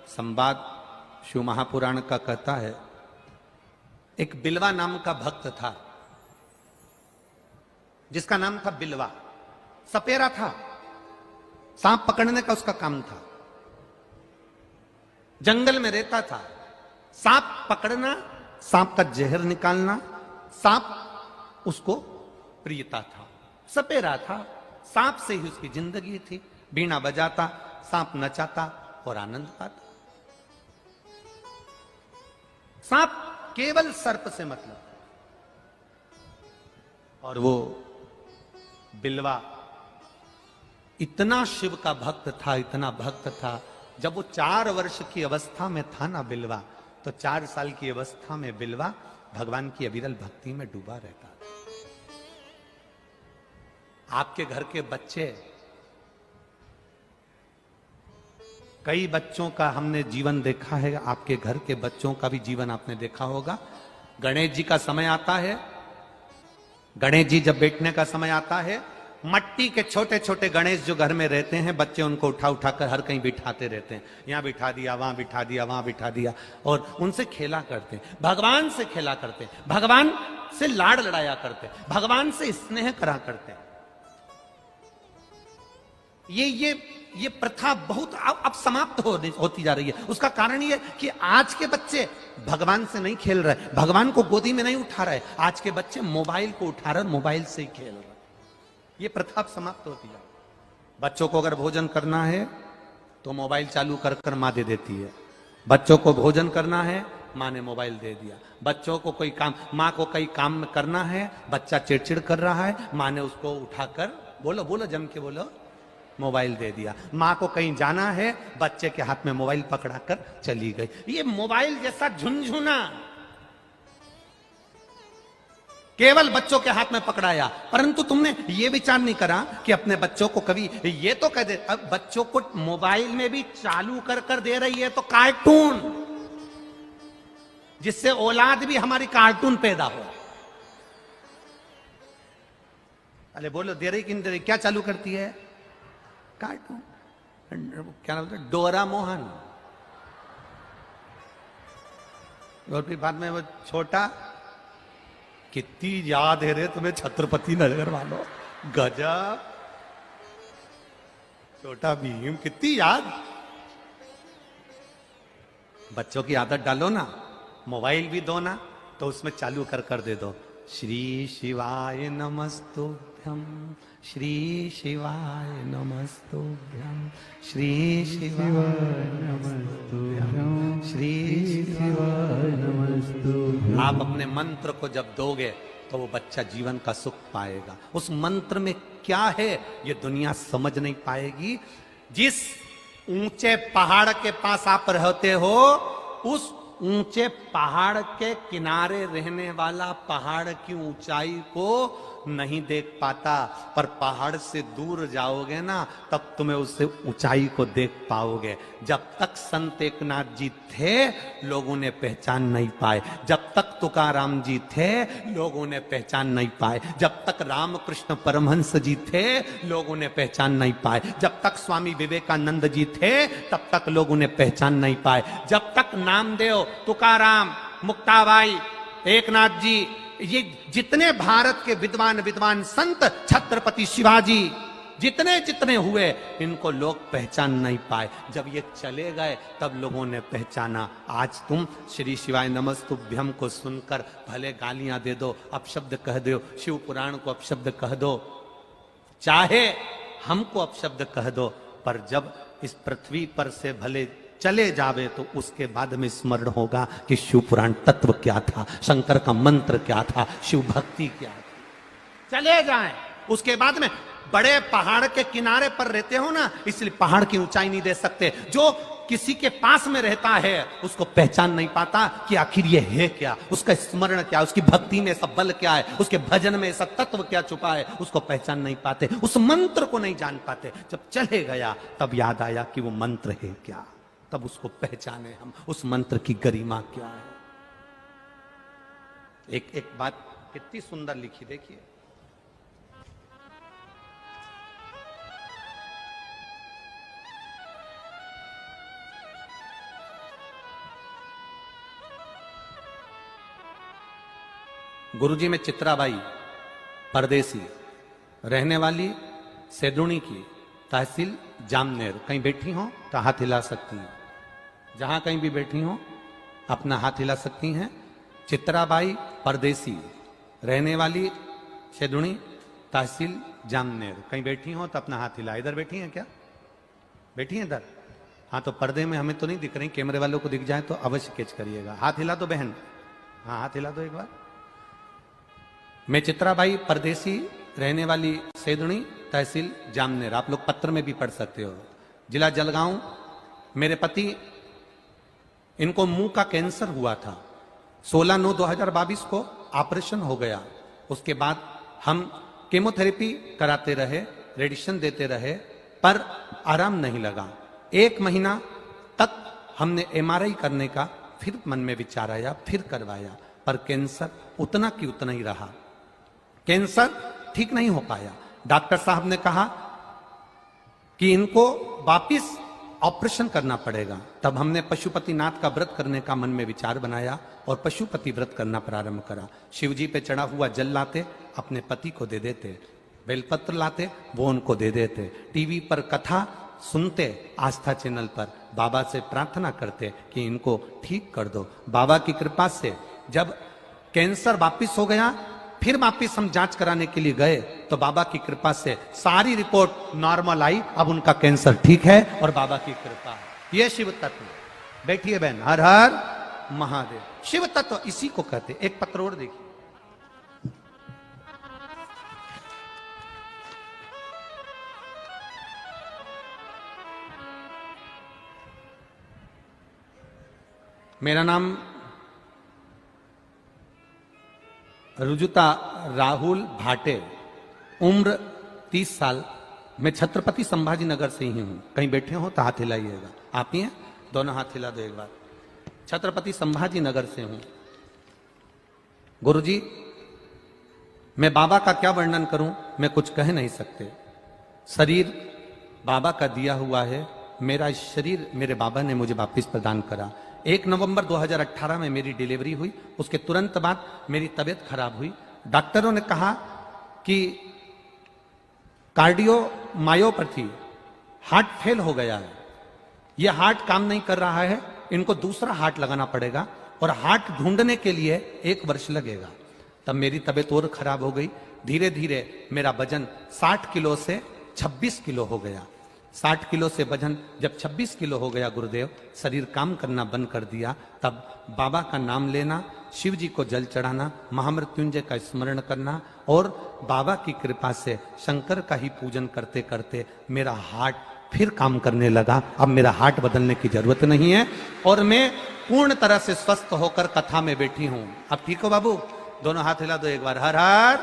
संवाद शिव महापुराण का कहता है, एक बिलवा नाम का भक्त था जिसका नाम था बिलवा। सपेरा था, सांप पकड़ने का उसका काम था, जंगल में रहता था, सांप पकड़ना, सांप का जहर निकालना, सांप उसको प्रियता था। सपेरा था, सांप से ही उसकी जिंदगी थी, बीना बजाता, सांप नचाता और आनंद पाता। सांप केवल सर्प से मतलब, और वो बिलवा इतना शिव का भक्त था, इतना भक्त था, जब वो 4 वर्ष की अवस्था में था ना बिलवा, तो 4 साल की अवस्था में बिलवा भगवान की अविरल भक्ति में डूबा रहता था। आपके घर के बच्चे कई बच्चों का हमने जीवन देखा है, आपके घर के बच्चों का भी जीवन आपने देखा होगा। गणेश जी का समय आता है, गणेश जी जब बैठने का समय आता है, मट्टी के छोटे छोटे गणेश जो घर में रहते हैं, बच्चे उनको उठा उठा कर हर कहीं बिठाते रहते हैं। यहां बिठा दिया, वहां बिठा दिया, वहां बिठा दिया, और उनसे खेला करते हैं, भगवान से खेला करते हैं, भगवान से लाड़ लड़ाया करते हैं, भगवान से स्नेह करा करते हैं। ये प्रथा बहुत अब समाप्त होती जा रही है। उसका कारण ये कि आज के बच्चे भगवान से नहीं खेल रहे, भगवान को गोदी में नहीं उठा रहे, आज के बच्चे मोबाइल को उठा रहे, मोबाइल से ही खेल रहे। ये प्रथा अब समाप्त होती जा रही है। बच्चों को अगर भोजन करना है तो मोबाइल चालू कर कर माँ दे देती है। बच्चों को भोजन करना है, माँ ने मोबाइल दे दिया। बच्चों को कोई काम, माँ को कई काम करना है, बच्चा चिड़चिड़ कर रहा है, माँ ने उसको उठाकर, बोलो बोलो जम के बोलो, मोबाइल दे दिया। माँ को कहीं जाना है, बच्चे के हाथ में मोबाइल पकड़ाकर चली गई। ये मोबाइल जैसा झुनझुना केवल बच्चों के हाथ में पकड़ाया, परंतु तुमने ये विचार नहीं करा कि अपने बच्चों को कभी ये तो कह दे, अब बच्चों को मोबाइल में भी चालू कर कर दे रही है तो कार्टून, जिससे औलाद भी हमारी कार्टून पैदा हो। अरे बोलो, दे रही कि नहीं दे रही? क्या चालू करती है? कार्टून। क्या नाम है? डोरा मोहन। और फिर बाद में वो छोटा, कितनी याद है रे तुम्हें छत्रपति नगर वालों, गजब, छोटा भीम, कितनी याद। बच्चों की आदत डालो ना, मोबाइल भी दो ना तो उसमें चालू कर कर दे दो, श्री शिवाय नमस्तुभ्यम, श्री शिवाय नमस्तुभ्यम, श्री शिवाय नमस्तुभ्यम, श्री शिवाय नमस्तुभ्यम। आप अपने मंत्र को जब दोगे तो वो बच्चा जीवन का सुख पाएगा। उस मंत्र में क्या है ये दुनिया समझ नहीं पाएगी। जिस ऊंचे पहाड़ के पास आप रहते हो, उस ऊंचे पहाड़ के किनारे रहने वाला पहाड़ की ऊंचाई को नहीं देख पाता, पर पहाड़ से दूर जाओगे ना तब तुम्हें उससे ऊंचाई को देख पाओगे। जब तक संत एकनाथ जी थे लोगों ने पहचान नहीं पाए, जब तक तुकाराम जी थे लोगों ने पहचान नहीं पाए, जब तक रामकृष्ण परमहंस जी थे लोगों ने पहचान नहीं पाए, जब तक स्वामी विवेकानंद जी थे तब तक लोगों ने पहचान नहीं पाए, जब तक नामदेव, तुकाराम, मुक्ताबाई, एकनाथ जी, ये जितने भारत के विद्वान संत, छत्रपति शिवाजी, जितने जितने हुए, इनको लोग पहचान नहीं पाए। जब ये चले गए तब लोगों ने पहचाना। आज तुम श्री शिवाय नमस्तुभ्यम को सुनकर भले गालियां दे दो, अपशब्द कह दो, शिव पुराण को अपशब्द कह दो, चाहे हमको अपशब्द कह दो, पर जब इस पृथ्वी पर से भले चले जावे तो उसके बाद में स्मरण होगा कि शिव पुराण तत्व क्या था, शंकर का मंत्र क्या था, शिव भक्ति क्या थी। चले जाएं, उसके बाद में बड़े पहाड़ के किनारे पर रहते हो ना, इसलिए पहाड़ की ऊंचाई नहीं दे सकते। जो किसी के पास में रहता है उसको पहचान नहीं पाता कि आखिर ये है क्या, उसका स्मरण क्या, उसकी भक्ति में ऐसा बल क्या है, उसके भजन में ऐसा तत्व क्या छुपा है, उसको पहचान नहीं पाते, उस मंत्र को नहीं जान पाते। जब चले गया तब याद आया कि वो मंत्र है क्या, तब उसको पहचाने हम, उस मंत्र की गरिमा क्या है। एक बात कितनी सुंदर लिखी, देखिए, गुरुजी में चित्राबाई, परदेसी, रहने वाली सेदुणी की, तहसील जामनेर। कहीं बैठी हो तो हाथ हिला सकती हैं, जहां कहीं भी बैठी हो अपना हाथ हिला सकती हैं। चित्राबाई, परदेसी, रहने वाली सेदुणी, तहसील जामनेर। कहीं बैठी हो तो अपना हाथ हिला। इधर बैठी हैं क्या? बैठी हैं इधर? हाँ, तो पर्दे में हमें तो नहीं दिख रही, कैमरे वालों को दिख जाए तो अवश्य कैच करिएगा। हाथ हिला दो बहन, हाँ हाथ हिला दो एक बार। मैं चित्राबाई, परदेसी, रहने वाली सेदुणी, तहसील जामनेर। आप लोग पत्र में भी पढ़ सकते हो। जिला जलगांव। मेरे पति, इनको मुंह का कैंसर हुआ था। 16/9/2022 को ऑपरेशन हो गया। उसके बाद हम केमोथेरेपी कराते रहे, रेडिएशन देते रहे, पर आराम नहीं लगा। 1 महीना हमने एमआरआई करने का फिर मन में विचार आया, फिर करवाया, पर कैंसर उतना की उतना ही रहा। कैंसर ठीक नहीं हो पाया। डॉक्टर साहब ने कहा कि इनको वापिस ऑपरेशन करना पड़ेगा। तब हमने पशुपतिनाथ का व्रत करने का मन में विचार बनाया और पशुपति व्रत करना प्रारंभ करा। शिव जी पे चढ़ा हुआ जल लाते, अपने पति को दे देते, बेलपत्र लाते, वो उनको दे देते, टीवी पर कथा सुनते, आस्था चैनल पर बाबा से प्रार्थना करते कि इनको ठीक कर दो। बाबा की कृपा से जब कैंसर वापिस हो गया, फिर वापिस हम जांच कराने के लिए गए तो बाबा की कृपा से सारी रिपोर्ट नॉर्मल आई। अब उनका कैंसर ठीक है और बाबा की कृपा है। ये शिव तत्व। बैठिए बहन। हर हर महादेव। शिव तत्व इसी को कहते। एक पत्र और देखिए। मेरा नाम रुजुता राहुल भाटे, उम्र 30 साल। मैं छत्रपति संभाजी नगर से ही हूं। कहीं बैठे हो तो हाथ हिलाइएगा। आप ही हैं? दोनों हाथ हिला दो एक बार। छत्रपति संभाजी नगर से हूं। गुरुजी, मैं बाबा का क्या वर्णन करूं, मैं कुछ कह नहीं सकते। शरीर बाबा का दिया हुआ है। मेरा शरीर मेरे बाबा ने मुझे वापिस प्रदान करा। 1 नवंबर 2018 में मेरी डिलीवरी हुई। उसके तुरंत बाद मेरी तबीयत खराब हुई। डॉक्टरों ने कहा कि कार्डियोमायोपैथी, हार्ट फेल हो गया है, यह हार्ट काम नहीं कर रहा है, इनको दूसरा हार्ट लगाना पड़ेगा और हार्ट ढूंढने के लिए 1 वर्ष लगेगा। तब मेरी तबीयत और खराब हो गई। धीरे धीरे मेरा वजन 60 किलो से 26 किलो हो गया। 60 किलो से वजन जब 26 किलो हो गया गुरुदेव, शरीर काम करना बंद कर दिया। तब बाबा का नाम लेना, शिव जी को जल चढ़ाना, महामृत्युंजय का स्मरण करना और बाबा की कृपा से शंकर का ही पूजन करते करते मेरा हार्ट फिर काम करने लगा। अब मेरा हार्ट बदलने की जरूरत नहीं है और मैं पूर्ण तरह से स्वस्थ होकर कथा में बैठी हूं। अब ठीक हो बाबू? दोनों हाथ हिला दो एक बार। हर हर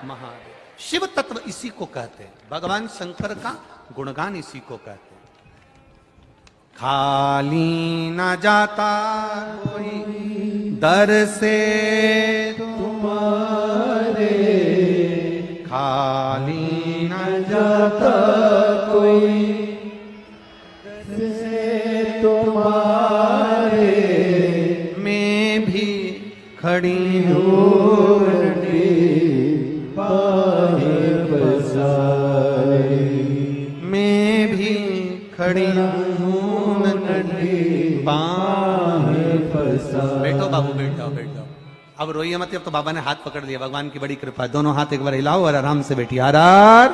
महादेव। शिव तत्व इसी को कहते हैं। भगवान शंकर का गुणगान इसी को कहते हैं। खाली न जाता कोई दर से तुम्हारे, खाली न जाता कोई दर से तुम्हारे, मैं भी खड़ी हूँ खड़ी हूं बैठो बाबू, बैठो बैठो। अब रोइए मत। अब तो बाबा ने हाथ पकड़ लिया। भगवान की बड़ी कृपा। दोनों हाथ एक बार हिलाओ और आराम से बैठिए। हर हर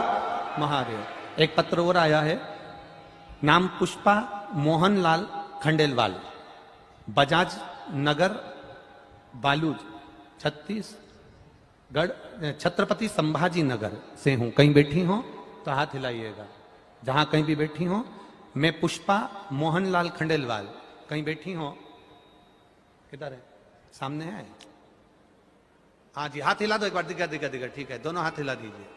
महादेव। एक पत्र और आया है। नाम पुष्पा मोहनलाल खंडेलवाल, बजाज नगर, बालूज, छत्तीसगढ़, छत्रपति संभाजी नगर से हूं। कहीं बैठी हो तो हाथ हिलाइएगा। जहां कहीं भी बैठी हो। मैं पुष्पा मोहनलाल खंडेलवाल। कहीं बैठी हो? किधर है? सामने है? हाँ जी, हाथ हिला दो एक बार। दिखा दिखा दिखा। ठीक है, दोनों हाथ हिला दीजिए।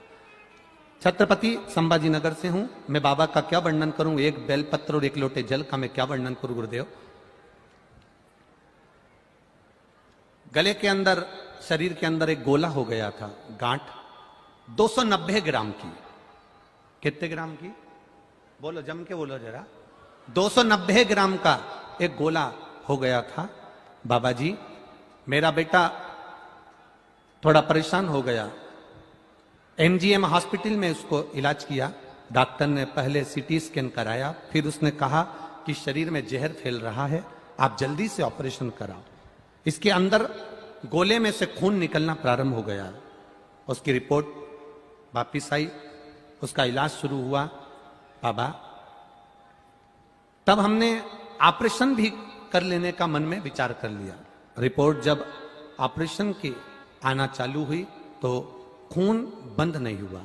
छत्रपति संभाजी नगर से हूं। मैं बाबा का क्या वर्णन करूं? एक बेलपत्र और 1 लोटे जल का मैं क्या वर्णन करूं गुरुदेव? गले के अंदर, शरीर के अंदर एक गोला हो गया था, गांठ 290 ग्राम की। कितने ग्राम की? बोलो, जम के बोलो जरा। 290 ग्राम का एक गोला हो गया था। बाबा जी, मेरा बेटा थोड़ा परेशान हो गया। MGM हॉस्पिटल में उसको इलाज किया। डॉक्टर ने पहले CT स्कैन कराया, फिर उसने कहा कि शरीर में जहर फैल रहा है, आप जल्दी से ऑपरेशन कराओ। इसके अंदर गोले में से खून निकलना प्रारंभ हो गया। उसकी रिपोर्ट वापिस आई, उसका इलाज शुरू हुआ। बाबा, तब हमने ऑपरेशन भी कर लेने का मन में विचार कर लिया। रिपोर्ट जब ऑपरेशन की आना चालू हुई तो खून बंद नहीं हुआ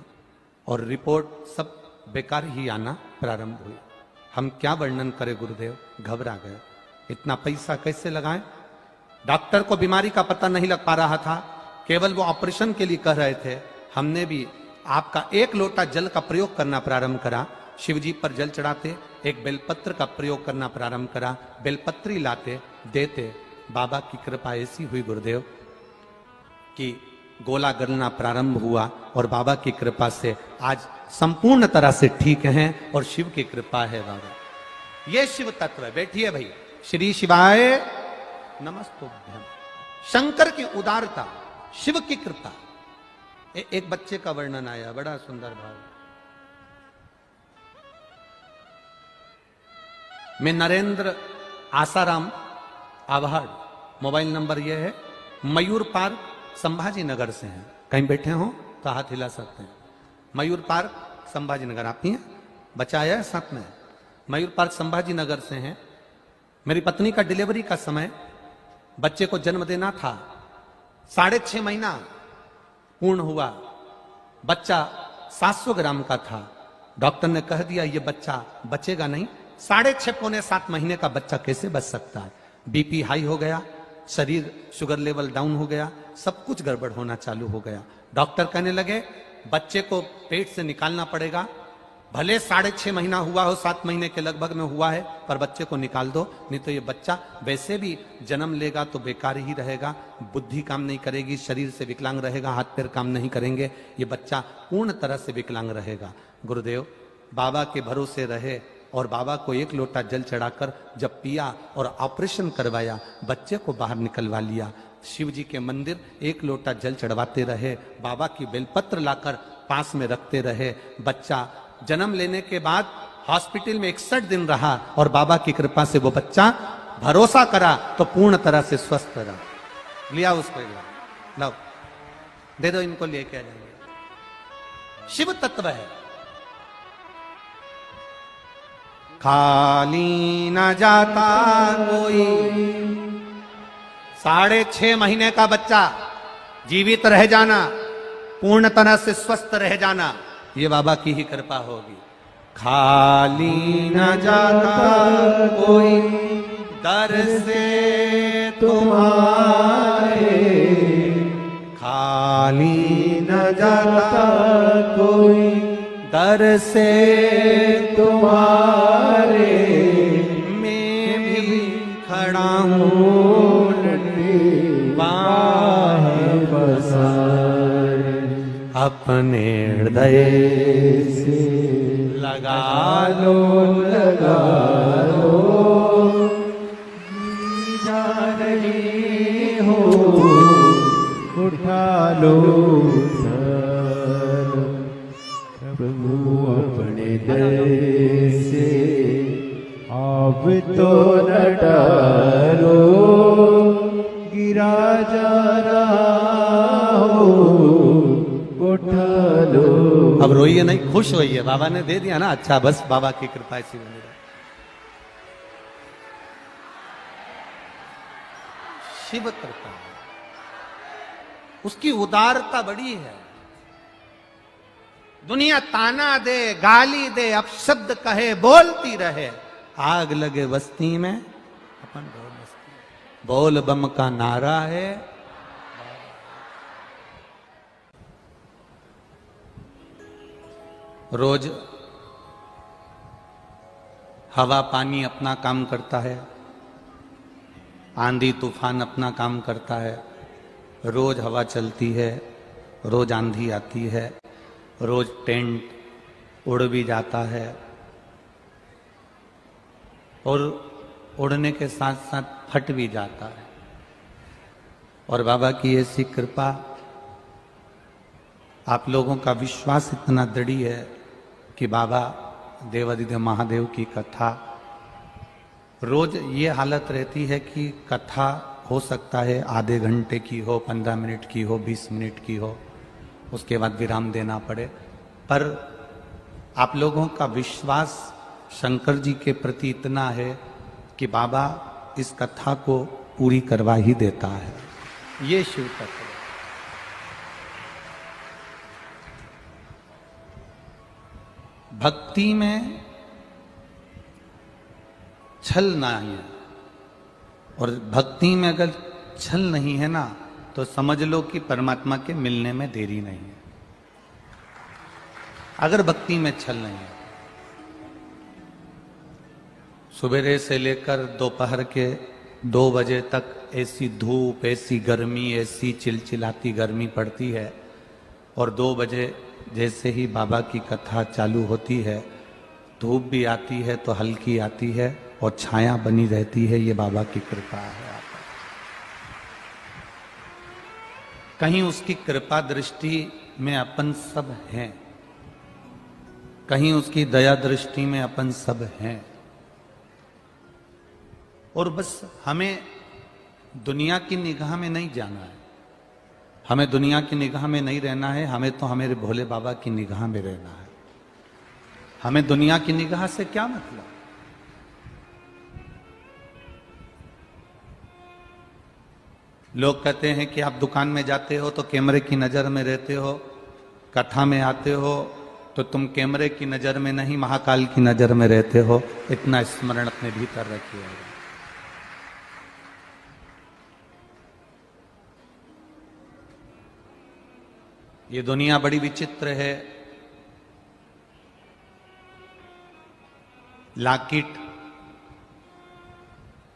और रिपोर्ट सब बेकार ही आना प्रारंभ हुई। हम क्या वर्णन करें गुरुदेव, घबरा गए। इतना पैसा कैसे लगाएं? डॉक्टर को बीमारी का पता नहीं लग पा रहा था, केवल वो ऑपरेशन के लिए कह रहे थे। हमने भी आपका 1 लोटा जल का प्रयोग करना प्रारंभ करा शिव जी पर जल चढ़ाते, एक बेलपत्र का प्रयोग करना प्रारंभ करा, बेलपत्री लाते देते। बाबा की कृपा ऐसी हुई गुरुदेव कि गोला गलना प्रारंभ हुआ और बाबा की कृपा से आज संपूर्ण तरह से ठीक हैं और शिव की कृपा है बाबा। ये शिव तत्व है। बैठिए भाई। श्री शिवाय नमस्तुभ्यम। शंकर की उदारता, शिव की कृपा। एक बच्चे का वर्णन आया, बड़ा सुंदर भाव। मैं नरेंद्र आसाराम आभार, मोबाइल नंबर यह है, मयूर पार्क संभाजी नगर से हैं। कहीं बैठे हो तो हाथ हिला सकते हैं। मयूर पार्क संभाजी नगर, आप ही हैं? बच्चा आया है साथ में? मयूर पार्क संभाजी नगर से हैं। मेरी पत्नी का डिलीवरी का समय, बच्चे को जन्म देना था, 6.5 महीना पूर्ण हुआ। बच्चा 700 ग्राम का था। डॉक्टर ने कह दिया ये बच्चा बचेगा नहीं। 6.5 पौने 7 महीने का बच्चा कैसे बच सकता है? बीपी हाई हो गया, शरीर शुगर लेवल डाउन हो गया, सब कुछ गड़बड़ होना चालू हो गया। डॉक्टर कहने लगे बच्चे को पेट से निकालना पड़ेगा, भले 6.5 महीना हुआ हो, 7 महीने के लगभग में हुआ है, पर बच्चे को निकाल दो, नहीं तो ये बच्चा वैसे भी जन्म लेगा तो बेकार ही रहेगा, बुद्धि काम नहीं करेगी, शरीर से विकलांग रहेगा, हाथ पैर काम नहीं करेंगे, ये बच्चा पूर्ण तरह से विकलांग रहेगा। गुरुदेव बाबा के भरोसे रहे और बाबा को 1 लोटा जल चढ़ाकर जब पिया और ऑपरेशन करवाया, बच्चे को बाहर निकलवा लिया। शिव जी के मंदिर 1 लोटा जल चढ़वाते रहे, बाबा की बेलपत्र लाकर पास में रखते रहे। बच्चा जन्म लेने के बाद हॉस्पिटल में 61 दिन रहा और बाबा की कृपा से वो बच्चा भरोसा करा तो पूर्ण तरह से स्वस्थ रहा। लिया उसको, लो दे दो, इनको लेके आ जाएंगे। शिव तत्व है। खाली न जाता कोई, 6.5 महीने का बच्चा जीवित रह जाना, पूर्ण तरह से स्वस्थ रह जाना, ये बाबा की ही कृपा होगी। खाली न जाता कोई दर से तुम्हारे, खाली न जाता कोई दर से तुम्हारे, मैं भी खड़ा हूँ बाह बसारे, अपने हृदय से लगा लो, लगा लो, जा रही हो, उठा लो प्रभु अपने दर से, आप तो न डरो, गिरा जा रहा हो, उठा लो। अब रोइए नहीं, खुश होइए, बाबा ने दे दिया ना, अच्छा बस बाबा की कृपा ऐसी बनी रहे। शिव कृपा, उसकी उदारता बड़ी है। दुनिया ताना दे, गाली दे, अपशब्द कहे, बोलती रहे, आग लगे बस्ती में अपन ढोल बस्ती। बोल बम का नारा है। रोज हवा पानी अपना काम करता है, आंधी तूफान अपना काम करता है, रोज हवा चलती है, रोज आंधी आती है, रोज टेंट उड़ भी जाता है और उड़ने के साथ साथ फट भी जाता है। और बाबा की ऐसी कृपा, आप लोगों का विश्वास इतना दृढ़ है कि बाबा देवादिदेव महादेव की कथा, रोज ये हालत रहती है कि कथा हो सकता है आधे घंटे की हो, 15 मिनट की हो, 20 मिनट की हो, उसके बाद विराम देना पड़े, पर आप लोगों का विश्वास शंकर जी के प्रति इतना है कि बाबा इस कथा को पूरी करवा ही देता है। ये शिव तत्व है। भक्ति में छल नहीं है, और भक्ति में अगर छल नहीं है ना, तो समझ लो कि परमात्मा के मिलने में देरी नहीं है। अगर भक्ति में छल नहीं है, सवेरे से लेकर दोपहर के 2 बजे तक ऐसी धूप, ऐसी गर्मी, ऐसी चिलचिलाती गर्मी पड़ती है, और 2 बजे जैसे ही बाबा की कथा चालू होती है, धूप भी आती है तो हल्की आती है और छाया बनी रहती है। ये बाबा की कृपा है। कहीं उसकी कृपा दृष्टि में अपन सब हैं, कहीं उसकी दया दृष्टि में अपन सब हैं, और बस हमें दुनिया की निगाह में नहीं जाना है, हमें दुनिया की निगाह में नहीं रहना है, हमें तो हमारे भोले बाबा की निगाह में रहना है। हमें दुनिया की निगाह से क्या मतलब? लोग कहते हैं कि आप दुकान में जाते हो तो कैमरे की नजर में रहते हो, कथा में आते हो तो तुम कैमरे की नजर में नहीं, महाकाल की नजर में रहते हो। इतना स्मरण अपने भीतर रखिएगा। ये दुनिया बड़ी विचित्र है। लाकिट,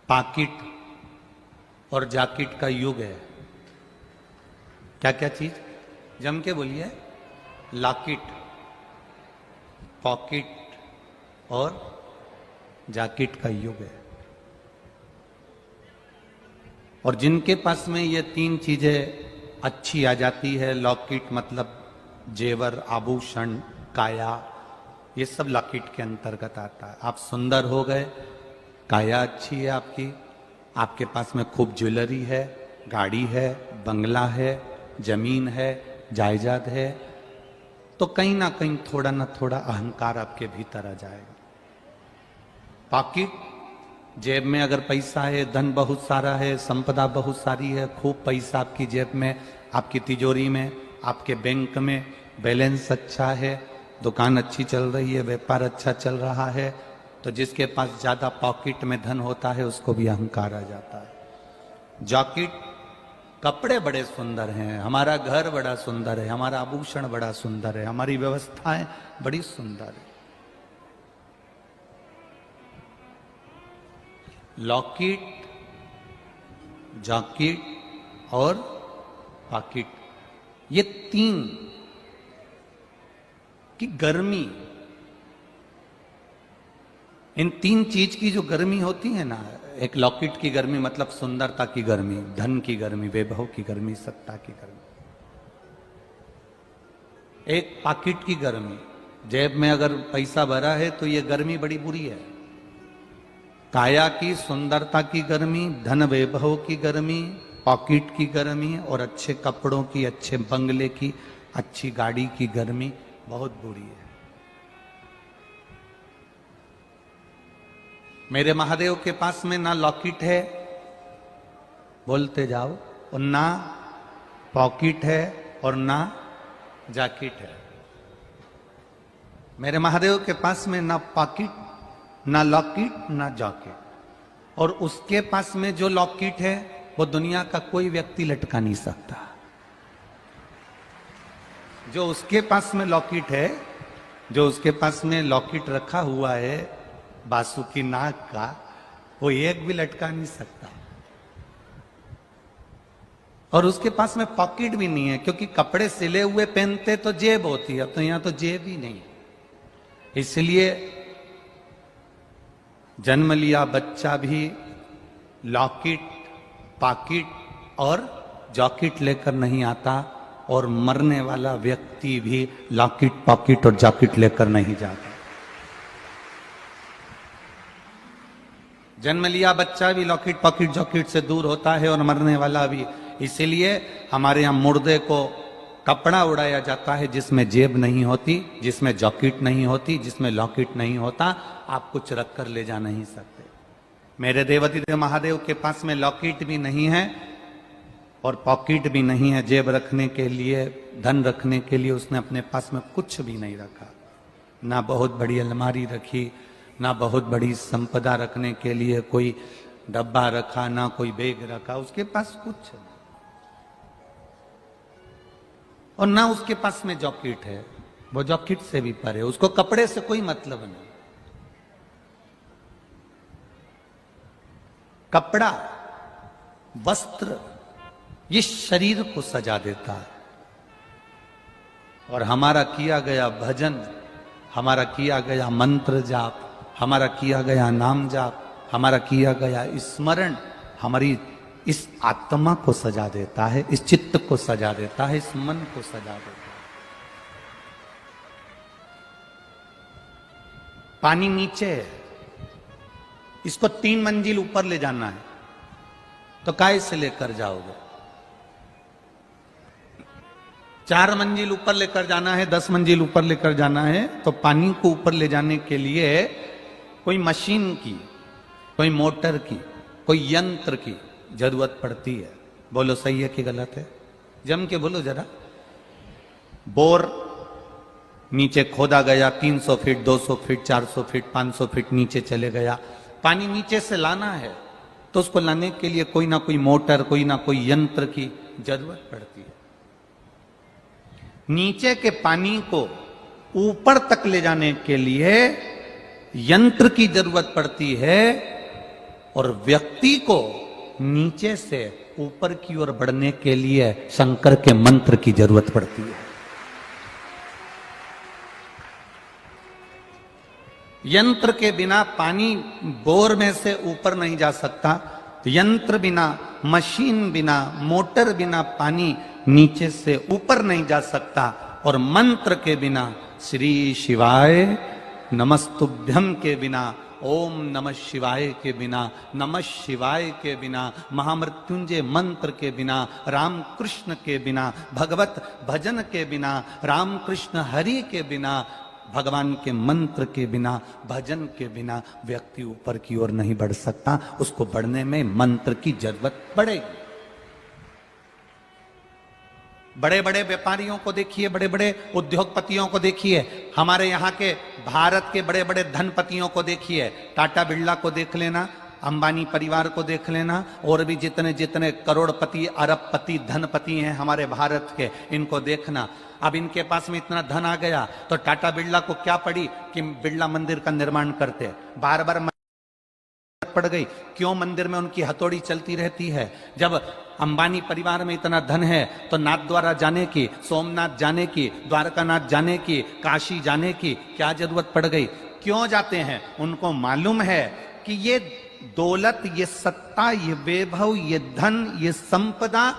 पाकिट और जाकिट का युग है। क्या क्या चीज? जम के बोलिए। लाकिट, पॉकेट और जाकिट का युग है। और जिनके पास में ये 3 चीजें अच्छी आ जाती है, लॉकेट मतलब जेवर, आभूषण, काया, ये सब लॉकेट के अंतर्गत आता है। आप सुंदर हो गए, काया अच्छी है आपकी, आपके पास में खूब ज्वेलरी है, गाड़ी है, बंगला है, जमीन है, जायदाद है, तो कहीं ना कहीं थोड़ा ना थोड़ा अहंकार आपके भीतर आ जाएगा। पॉकेट, जेब में अगर पैसा है, धन बहुत सारा है, संपदा बहुत सारी है, खूब पैसा आपकी जेब में, आपकी तिजोरी में, आपके बैंक में बैलेंस अच्छा है, दुकान अच्छी चल रही है, व्यापार अच्छा चल रहा है, तो जिसके पास ज्यादा पॉकेट में धन होता है उसको भी अहंकार आ जाता है। जॉकेट, कपड़े बड़े सुंदर हैं, हमारा घर बड़ा सुंदर है, हमारा आभूषण बड़ा सुंदर है, हमारी व्यवस्थाएं बड़ी सुंदर है। लॉकेट, जॉकेट और पॉकेट, ये 3 की गर्मी, इन 3 चीज की जो गर्मी होती है ना, एक लॉकेट की गर्मी मतलब सुंदरता की गर्मी, धन की गर्मी, वैभव की गर्मी, सत्ता की गर्मी। एक पॉकेट की गर्मी, जेब में अगर पैसा भरा है तो ये गर्मी बड़ी बुरी है। काया की, सुंदरता की गर्मी, धन वैभव की गर्मी, पॉकेट की गर्मी और अच्छे कपड़ों की, अच्छे बंगले की, अच्छी गाड़ी की गर्मी बहुत बुरी है। मेरे महादेव के पास में ना लॉकेट है, बोलते जाओ, और ना पॉकेट है और ना जैकेट है। मेरे महादेव के पास में ना पॉकेट, ना लॉकेट, ना जैकेट, और उसके पास में जो लॉकेट है वो दुनिया का कोई व्यक्ति लटका नहीं सकता। जो उसके पास में लॉकेट है, जो उसके पास में लॉकेट रखा हुआ है बासुकी नाग का, वो एक भी लटका नहीं सकता। और उसके पास में पॉकेट भी नहीं है, क्योंकि कपड़े सिले हुए पहनते तो जेब होती है, अब तो यहां तो जेब ही नहीं। इसलिए जन्म लिया बच्चा भी लॉकेट, पॉकेट और जॉकेट लेकर नहीं आता, और मरने वाला व्यक्ति भी लॉकेट, पॉकेट और जॉकेट लेकर नहीं जाता। जन्म लिया बच्चा भी लॉकेट, पॉकेट, जॉकेट से दूर होता है, और मरने वाला भी। इसीलिए हमारे यहां मुर्दे को कपड़ा उड़ाया जाता है जिसमें जेब नहीं होती, जिसमें जॉकेट नहीं होती, जिसमें लॉकेट नहीं होता। आप कुछ रख कर ले जा नहीं सकते। मेरे देवाधिदेव महादेव के पास में लॉकेट भी नहीं है और पॉकेट भी नहीं है, जेब रखने के लिए, धन रखने के लिए उसने अपने पास में कुछ भी नहीं रखा। ना बहुत बड़ी अलमारी रखी, ना बहुत बड़ी संपदा रखने के लिए कोई डब्बा रखा, ना कोई बैग रखा, उसके पास कुछ नहीं। और ना उसके पास में जॉकेट है, वो जॉकेट से भी परे, उसको कपड़े से कोई मतलब नहीं। कपड़ा, वस्त्र, ये शरीर को सजा देता है। और हमारा किया गया भजन, हमारा किया गया मंत्र जाप, हमारा किया गया नाम जाप, हमारा किया गया स्मरण हमारी इस आत्मा को सजा देता है, इस चित्त को सजा देता है, इस मन को सजा देता है। पानी नीचे है, इसको 3 मंजिल ऊपर ले जाना है, तो काय से लेकर जाओगे? 4 मंजिल ऊपर लेकर जाना है, 10 मंजिल ऊपर लेकर जाना है, तो पानी को ऊपर ले जाने के लिए कोई मशीन की, कोई मोटर की, कोई यंत्र की जरूरत पड़ती है। बोलो सही है कि गलत है? जम के बोलो जरा। बोर नीचे खोदा गया, 300 फीट, 200 फीट, 400 फीट, 500 फीट नीचे चले गया। पानी नीचे से लाना है तो उसको लाने के लिए कोई ना कोई मोटर, कोई ना कोई यंत्र की जरूरत पड़ती है। नीचे के पानी को ऊपर तक ले जाने के लिए यंत्र की जरूरत पड़ती है, और व्यक्ति को नीचे से ऊपर की ओर बढ़ने के लिए शंकर के मंत्र की जरूरत पड़ती है। यंत्र के बिना पानी बोर में से ऊपर नहीं जा सकता, यंत्र बिना, मशीन बिना, मोटर बिना पानी नीचे से ऊपर नहीं जा सकता, और मंत्र के बिना, श्री शिवाय नमस्तुभ्यम के बिना, ओम नमः शिवाय के बिना, नमः शिवाय के बिना, महामृत्युंजय मंत्र के बिना, राम कृष्ण के बिना, भगवत भजन के बिना, राम कृष्ण हरि के बिना, भगवान के मंत्र के बिना, भजन के बिना व्यक्ति ऊपर की ओर नहीं बढ़ सकता। उसको बढ़ने में मंत्र की जरूरत पड़ेगी। बड़े बड़े व्यापारियों को देखिए, बड़े बड़े उद्योगपतियों को देखिए, हमारे यहाँ के भारत के बड़े बड़े धनपतियों को देखिए, टाटा बिरला को देख लेना, अंबानी परिवार को देख लेना, और भी जितने जितने करोड़पति, अरबपति, धनपति हैं हमारे भारत के, इनको देखना। अब इनके पास में इतना धन आ गया तो टाटा बिरला को क्या पड़ी कि बिरला मंदिर का निर्माण करते, बार बार पड़ गई। क्यों मंदिर में उनकी हथौड़ी चलती रहती है? जब अंबानी परिवार में इतना धन है तो नाथ द्वारा जाने की, सोमनाथ जाने की, द्वारकानाथ जाने की, काशी जाने की क्या जरूरत पड़ गई? क्यों जाते हैं? उनको मालूम है कि ये दौलत, ये सत्ता, ये वैभव, ये धन, ये संपदा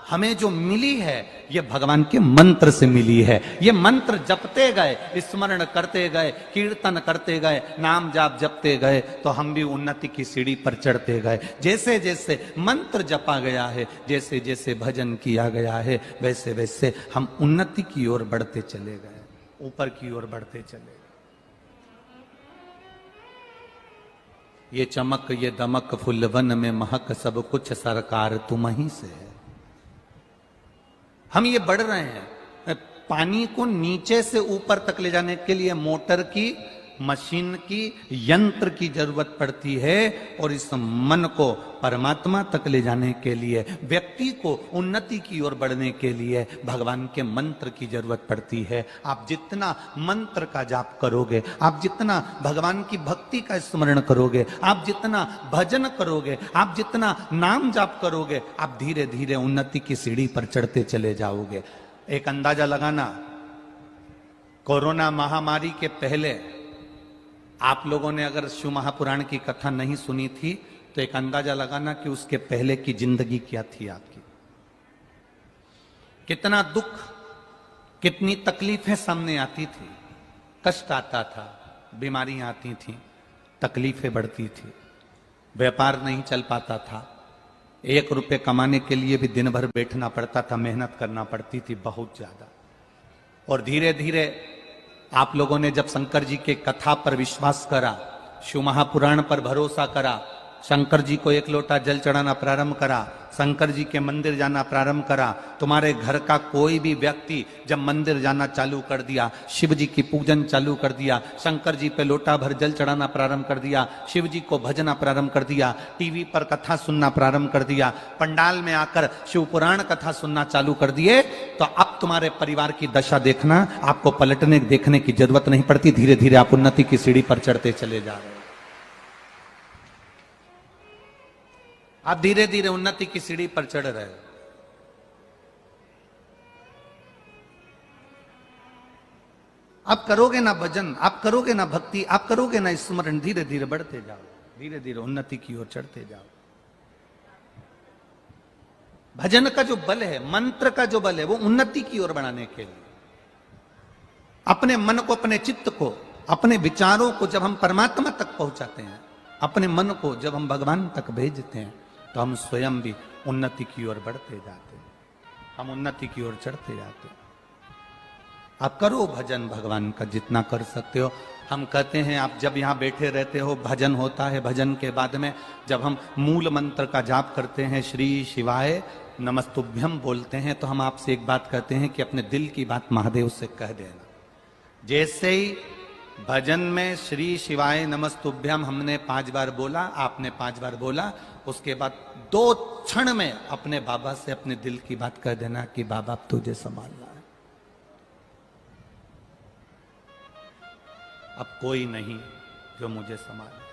हमें जो मिली है ये भगवान के मंत्र से मिली है। ये मंत्र जपते गए, स्मरण करते गए, कीर्तन करते गए, नाम जाप जपते गए, तो हम भी उन्नति की सीढ़ी पर चढ़ते गए। जैसे जैसे मंत्र जपा गया है, जैसे जैसे भजन किया गया है, वैसे वैसे हम उन्नति की ओर बढ़ते चले गए, ऊपर की ओर बढ़ते चले गए। ये चमक, ये दमक, फुलवन में महक, सब कुछ सरकार तुम ही से है। हम ये बढ़ रहे हैं। पानी को नीचे से ऊपर तक ले जाने के लिए मोटर की, मशीन की, यंत्र की जरूरत पड़ती है, और इस मन को परमात्मा तक ले जाने के लिए, व्यक्ति को उन्नति की ओर बढ़ने के लिए भगवान के मंत्र की जरूरत पड़ती है। आप जितना मंत्र का जाप करोगे, आप जितना भगवान की भक्ति का स्मरण करोगे, आप जितना भजन करोगे, आप जितना नाम जाप करोगे, आप धीरे धीरे उन्नति की सीढ़ी पर चढ़ते चले जाओगे। एक अंदाजा लगाना, कोरोना महामारी के पहले आप लोगों ने अगर शिव महापुराण की कथा नहीं सुनी थी तो एक अंदाजा लगाना कि उसके पहले की जिंदगी क्या थी आपकी। कितना दुख, कितनी तकलीफें सामने आती थी, कष्ट आता था, बीमारियां आती थी, तकलीफें बढ़ती थी, व्यापार नहीं चल पाता था, 1 रुपये कमाने के लिए भी दिन भर बैठना पड़ता था, मेहनत करना पड़ती थी बहुत ज्यादा। और धीरे धीरे आप लोगों ने जब शंकर जी के कथा पर विश्वास करा, शिव महापुराण पर भरोसा करा, शंकर जी को 1 लोटा जल चढ़ाना प्रारंभ करा, शंकर जी के मंदिर जाना प्रारंभ करा, तुम्हारे घर का कोई भी व्यक्ति जब मंदिर जाना चालू कर दिया, शिव जी की पूजन चालू कर दिया, शंकर जी पे लोटा भर जल चढ़ाना प्रारंभ कर दिया, शिव जी को भजना प्रारंभ कर दिया, टीवी पर कथा सुनना प्रारंभ कर दिया, पंडाल में आकर शिव पुराण कथा सुनना चालू कर दिए, तो अब तुम्हारे परिवार की दशा देखना, आपको पलटने देखने की जरूरत नहीं पड़ती। धीरे धीरे आप उन्नति की सीढ़ी पर चढ़ते चले जा रहे हैं। आप धीरे धीरे उन्नति की सीढ़ी पर चढ़ रहे हो। आप करोगे ना भजन, आप करोगे ना भक्ति, आप करोगे ना स्मरण, धीरे धीरे बढ़ते जाओ, धीरे धीरे उन्नति की ओर चढ़ते जाओ। भजन का जो बल है, मंत्र का जो बल है, वो उन्नति की ओर बढ़ाने के लिए, अपने मन को, अपने चित्त को, अपने विचारों को जब हम परमात्मा तक पहुंचाते हैं, अपने मन को जब हम भगवान तक भेजते हैं, तो हम स्वयं भी उन्नति की ओर बढ़ते जाते हैं, हम उन्नति की ओर चढ़ते जाते हैं। आप करो भजन भगवान का जितना कर सकते हो। हम कहते हैं आप जब यहाँ बैठे रहते हो भजन होता है, भजन के बाद में जब हम मूल मंत्र का जाप करते हैं, श्री शिवाय नमस्तुभ्यम बोलते हैं, तो हम आपसे एक बात कहते हैं कि अपने दिल की बात महादेव से कह देना। जैसे ही भजन में श्री शिवाय नमस्तुभ्यम हमने 5 बार बोला, आपने 5 बार बोला, उसके बाद 2 क्षण में अपने बाबा से अपने दिल की बात कह देना कि बाबा अब तुझे संभालना है, अब कोई नहीं जो मुझे संभाले।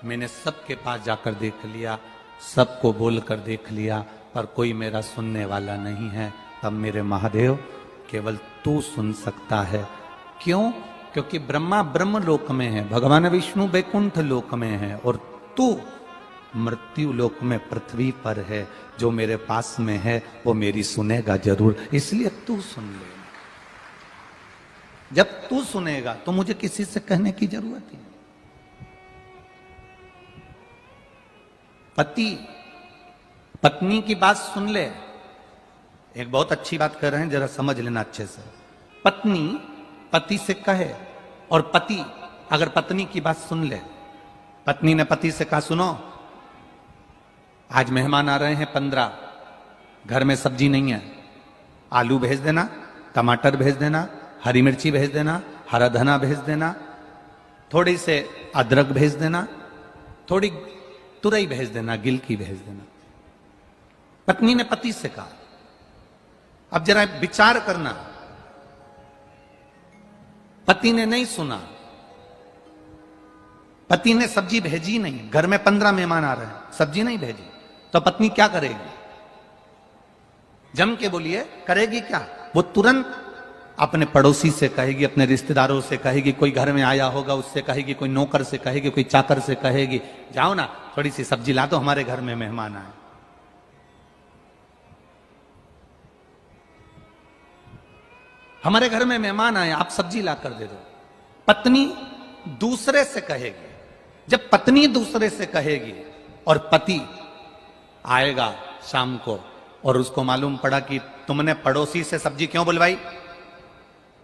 मैंने सबके पास जाकर देख लिया, सबको बोलकर देख लिया, पर कोई मेरा सुनने वाला नहीं है। तब मेरे महादेव केवल तू सुन सकता है। क्यों? क्योंकि ब्रह्मा ब्रह्म लोक में है, भगवान विष्णु वैकुंठ लोक में है, और तू मृत्यु लोक में पृथ्वी पर है। जो मेरे पास में है वो मेरी सुनेगा जरूर, इसलिए तू सुन ले। जब तू सुनेगा तो मुझे किसी से कहने की जरूरत ही नहीं। पति पत्नी की बात सुन ले। एक बहुत अच्छी बात कर रहे हैं, जरा समझ लेना अच्छे से। पत्नी पति से कहे, और पति अगर पत्नी की बात सुन ले, पत्नी ने पति से कहा सुनो आज मेहमान आ रहे हैं 15, घर में सब्जी नहीं है, आलू भेज देना, टमाटर भेज देना, हरी मिर्ची भेज देना, हरा धना भेज देना, थोड़ी से अदरक भेज देना, थोड़ी तुरई भेज देना, गिलकी भेज देना। पत्नी ने पति से कहा। अब जरा विचार करना, पति ने नहीं सुना, पति ने सब्जी भेजी नहीं, घर में 15 मेहमान आ रहे हैं, सब्जी नहीं भेजी, तो पत्नी क्या करेगी? जम के बोलिए, करेगी क्या? वो तुरंत अपने पड़ोसी से कहेगी, अपने रिश्तेदारों से कहेगी, कोई घर में आया होगा उससे कहेगी, कोई नौकर से कहेगी, कोई चाकर से कहेगी, जाओ ना थोड़ी सी सब्जी ला दो, हमारे घर में मेहमान आए। हमारे घर में मेहमान आए, आप सब्जी ला कर दे दो। पत्नी दूसरे से कहेगी। जब पत्नी दूसरे से कहेगी और पति आएगा शाम को और उसको मालूम पड़ा कि तुमने पड़ोसी से सब्जी क्यों बुलवाई,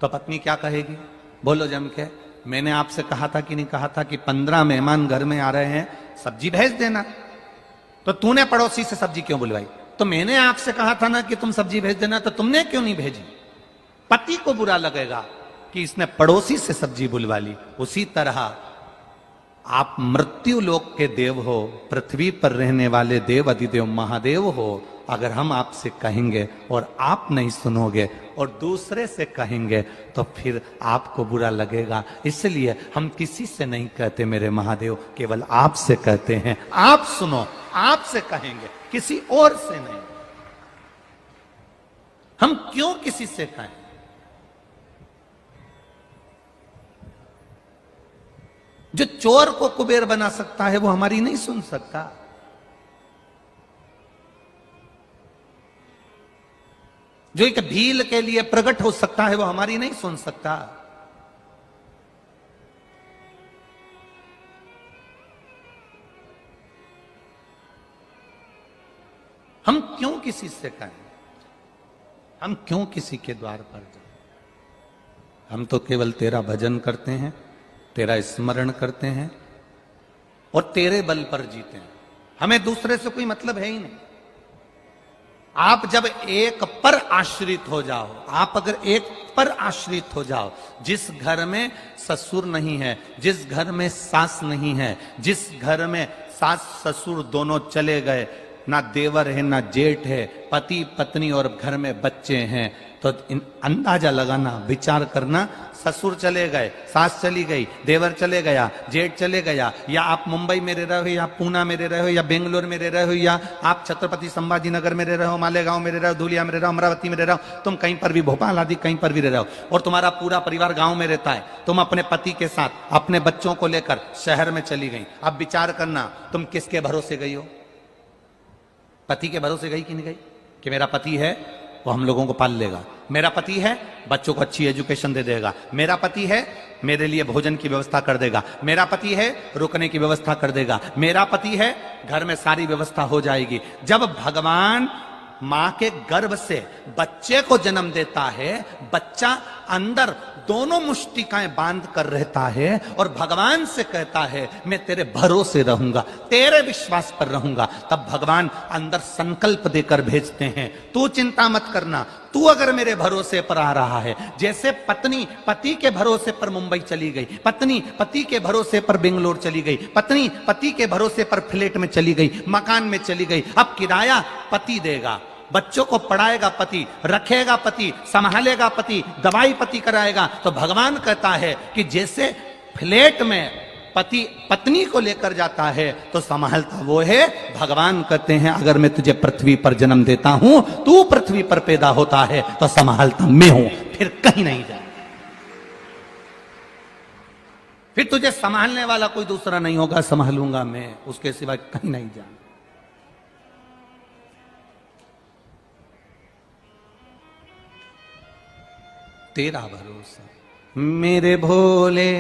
तो पत्नी क्या कहेगी? बोलो जम के, मैंने आपसे कहा था कि नहीं कहा था कि 15 मेहमान घर में आ रहे हैं, सब्जी भेज देना, तो तूने पड़ोसी से सब्जी क्यों बुलवाई? तो मैंने आपसे कहा था ना कि तुम सब्जी भेज देना, तो तुमने क्यों नहीं भेजी? पति को बुरा लगेगा कि इसने पड़ोसी से सब्जी बुलवा ली। उसी तरह आप मृत्यु लोक के देव हो, पृथ्वी पर रहने वाले देव अधिदेव महादेव हो। अगर हम आपसे कहेंगे और आप नहीं सुनोगे और दूसरे से कहेंगे तो फिर आपको बुरा लगेगा। इसलिए हम किसी से नहीं कहते मेरे महादेव, केवल आपसे कहते हैं। आप सुनो, आपसे कहेंगे, किसी और से नहीं। हम क्यों किसी से कहें? जो चोर को कुबेर बना सकता है वो हमारी नहीं सुन सकता। जो एक भील के लिए प्रकट हो सकता है वो हमारी नहीं सुन सकता। हम क्यों किसी से कहें? हम क्यों किसी के द्वार पर जाएं? हम तो केवल तेरा भजन करते हैं, तेरा स्मरण करते हैं और तेरे बल पर जीते हैं। हमें दूसरे से कोई मतलब है ही नहीं। आप जब एक पर आश्रित हो जाओ, आप अगर एक पर आश्रित हो जाओ, जिस घर में ससुर नहीं है, जिस घर में सास नहीं है, जिस घर में सास ससुर दोनों चले गए, ना देवर है ना जेठ है, पति पत्नी और घर में बच्चे हैं, तो अंदाजा लगाना, विचार करना, ससुर चले गए, सास चली गई, देवर चले गया, जेठ चले गया, या आप मुंबई में रह रहे हो, या पूना में रह रहे हो, या बेंगलोर में रह रहे हो, या आप छत्रपति संभाजी नगर में रह रहे हो, मालेगांव में रह रहे हो, धुलिया में रह रहे हो, अमरावती में रह रहे हो, तुम कहीं पर भी, भोपाल आदि कहीं पर भी रह रहे हो, और तुम्हारा पूरा परिवार गांव में रहता है, तुम अपने पति के साथ अपने बच्चों को लेकर शहर में चली गई। अब विचार करना, तुम किसके भरोसे गई हो? पति के भरोसे गई कि नहीं गई, कि मेरा पति है वो हम लोगों को पाल लेगा, मेरा पति है बच्चों को अच्छी एजुकेशन दे देगा, मेरा पति है मेरे लिए भोजन की व्यवस्था कर देगा, मेरा पति है रुकने की व्यवस्था कर देगा, मेरा पति है घर में सारी व्यवस्था हो जाएगी। जब भगवान मां के गर्भ से बच्चे को जन्म देता है, बच्चा अंदर दोनों मुष्टिकाएं बांध कर रहता है और भगवान से कहता है मैं तेरे भरोसे रहूंगा, तेरे विश्वास पर रहूंगा, तब भगवान अंदर संकल्प देकर भेजते हैं, तू चिंता मत करना, तू अगर मेरे भरोसे पर आ रहा है। जैसे पत्नी पति के भरोसे पर मुंबई चली गई, पत्नी पति के भरोसे पर बेंगलोर चली गई, पत्नी पति के भरोसे पर फ्लैट में चली गई, मकान में चली गई, अब किराया पति देगा, बच्चों को पढ़ाएगा पति, रखेगा पति, संभालेगा पति, दवाई पति कराएगा। तो भगवान कहता है कि जैसे फ्लैट में पति पत्नी को लेकर जाता है तो संभालता वो है। भगवान कहते हैं अगर मैं तुझे पृथ्वी पर जन्म देता हूं, तू पृथ्वी पर पैदा होता है तो संभालता मैं हूं, फिर कहीं नहीं जा, फिर तुझे संभालने वाला कोई दूसरा नहीं होगा, संभालूंगा मैं, उसके सिवा कहीं नहीं जाना। तेरा भरोसा मेरे भोले,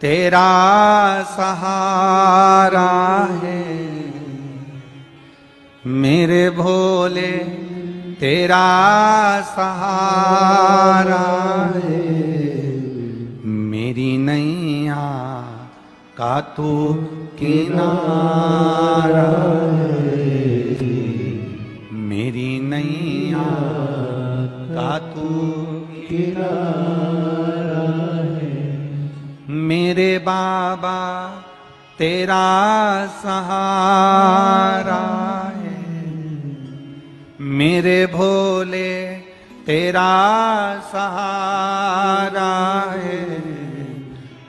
तेरा सहारा है, मेरे भोले तेरा सहारा है, मेरी नैया का तू किनारा है, मेरी नैया का तू किनारा है, मेरे बाबा तेरा सहारा है, मेरे भोले तेरा सहारा है,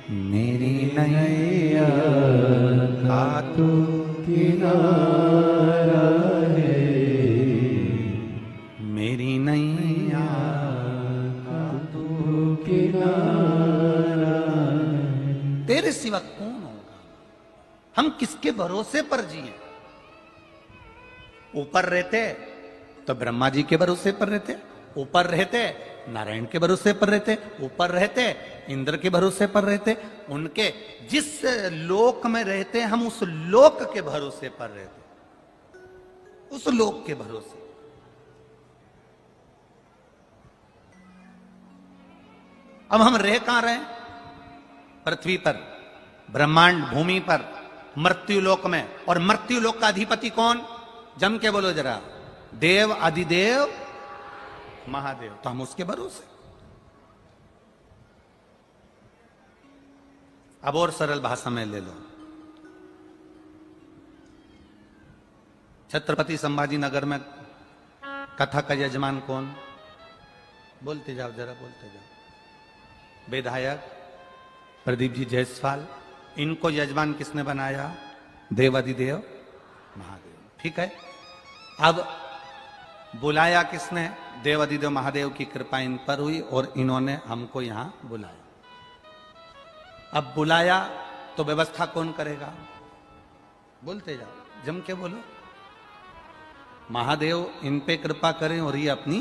मेरी नैया का तू किनारा है, मेरी नैया तेरे सिवा कौन होगा? हम किसके भरोसे पर जिए? ऊपर रहते तो ब्रह्मा जी के भरोसे पर रहते, ऊपर रहते नारायण के भरोसे पर रहते, ऊपर रहते इंद्र के भरोसे पर रहते, उनके जिस लोक में रहते हम उस लोक के भरोसे पर रहते, उस लोक के भरोसे। अब हम रह कहां रहे हैं? पृथ्वी पर, ब्रह्मांड भूमि पर, मृत्यु लोक में। और मृत्यु लोक का अधिपति कौन? जम के बोलो जरा, देव अधिदेव महादेव। तो हम उसके भरोसे। अब और सरल भाषा में ले लो, छत्रपति संभाजी नगर में कथा का यजमान कौन? बोलते जाओ जरा, बोलते जाओ। विधायक प्रदीप जी जायसवाल, इनको यजमान किसने बनाया? देवाधिदेव महादेव। ठीक है, अब बुलाया किसने? देवाधिदेव महादेव की कृपा इन पर हुई और इन्होंने हमको यहां बुलाया। अब बुलाया तो व्यवस्था कौन करेगा? बोलते जाओ, जम के बोलो। महादेव इन पे कृपा करें और ये अपनी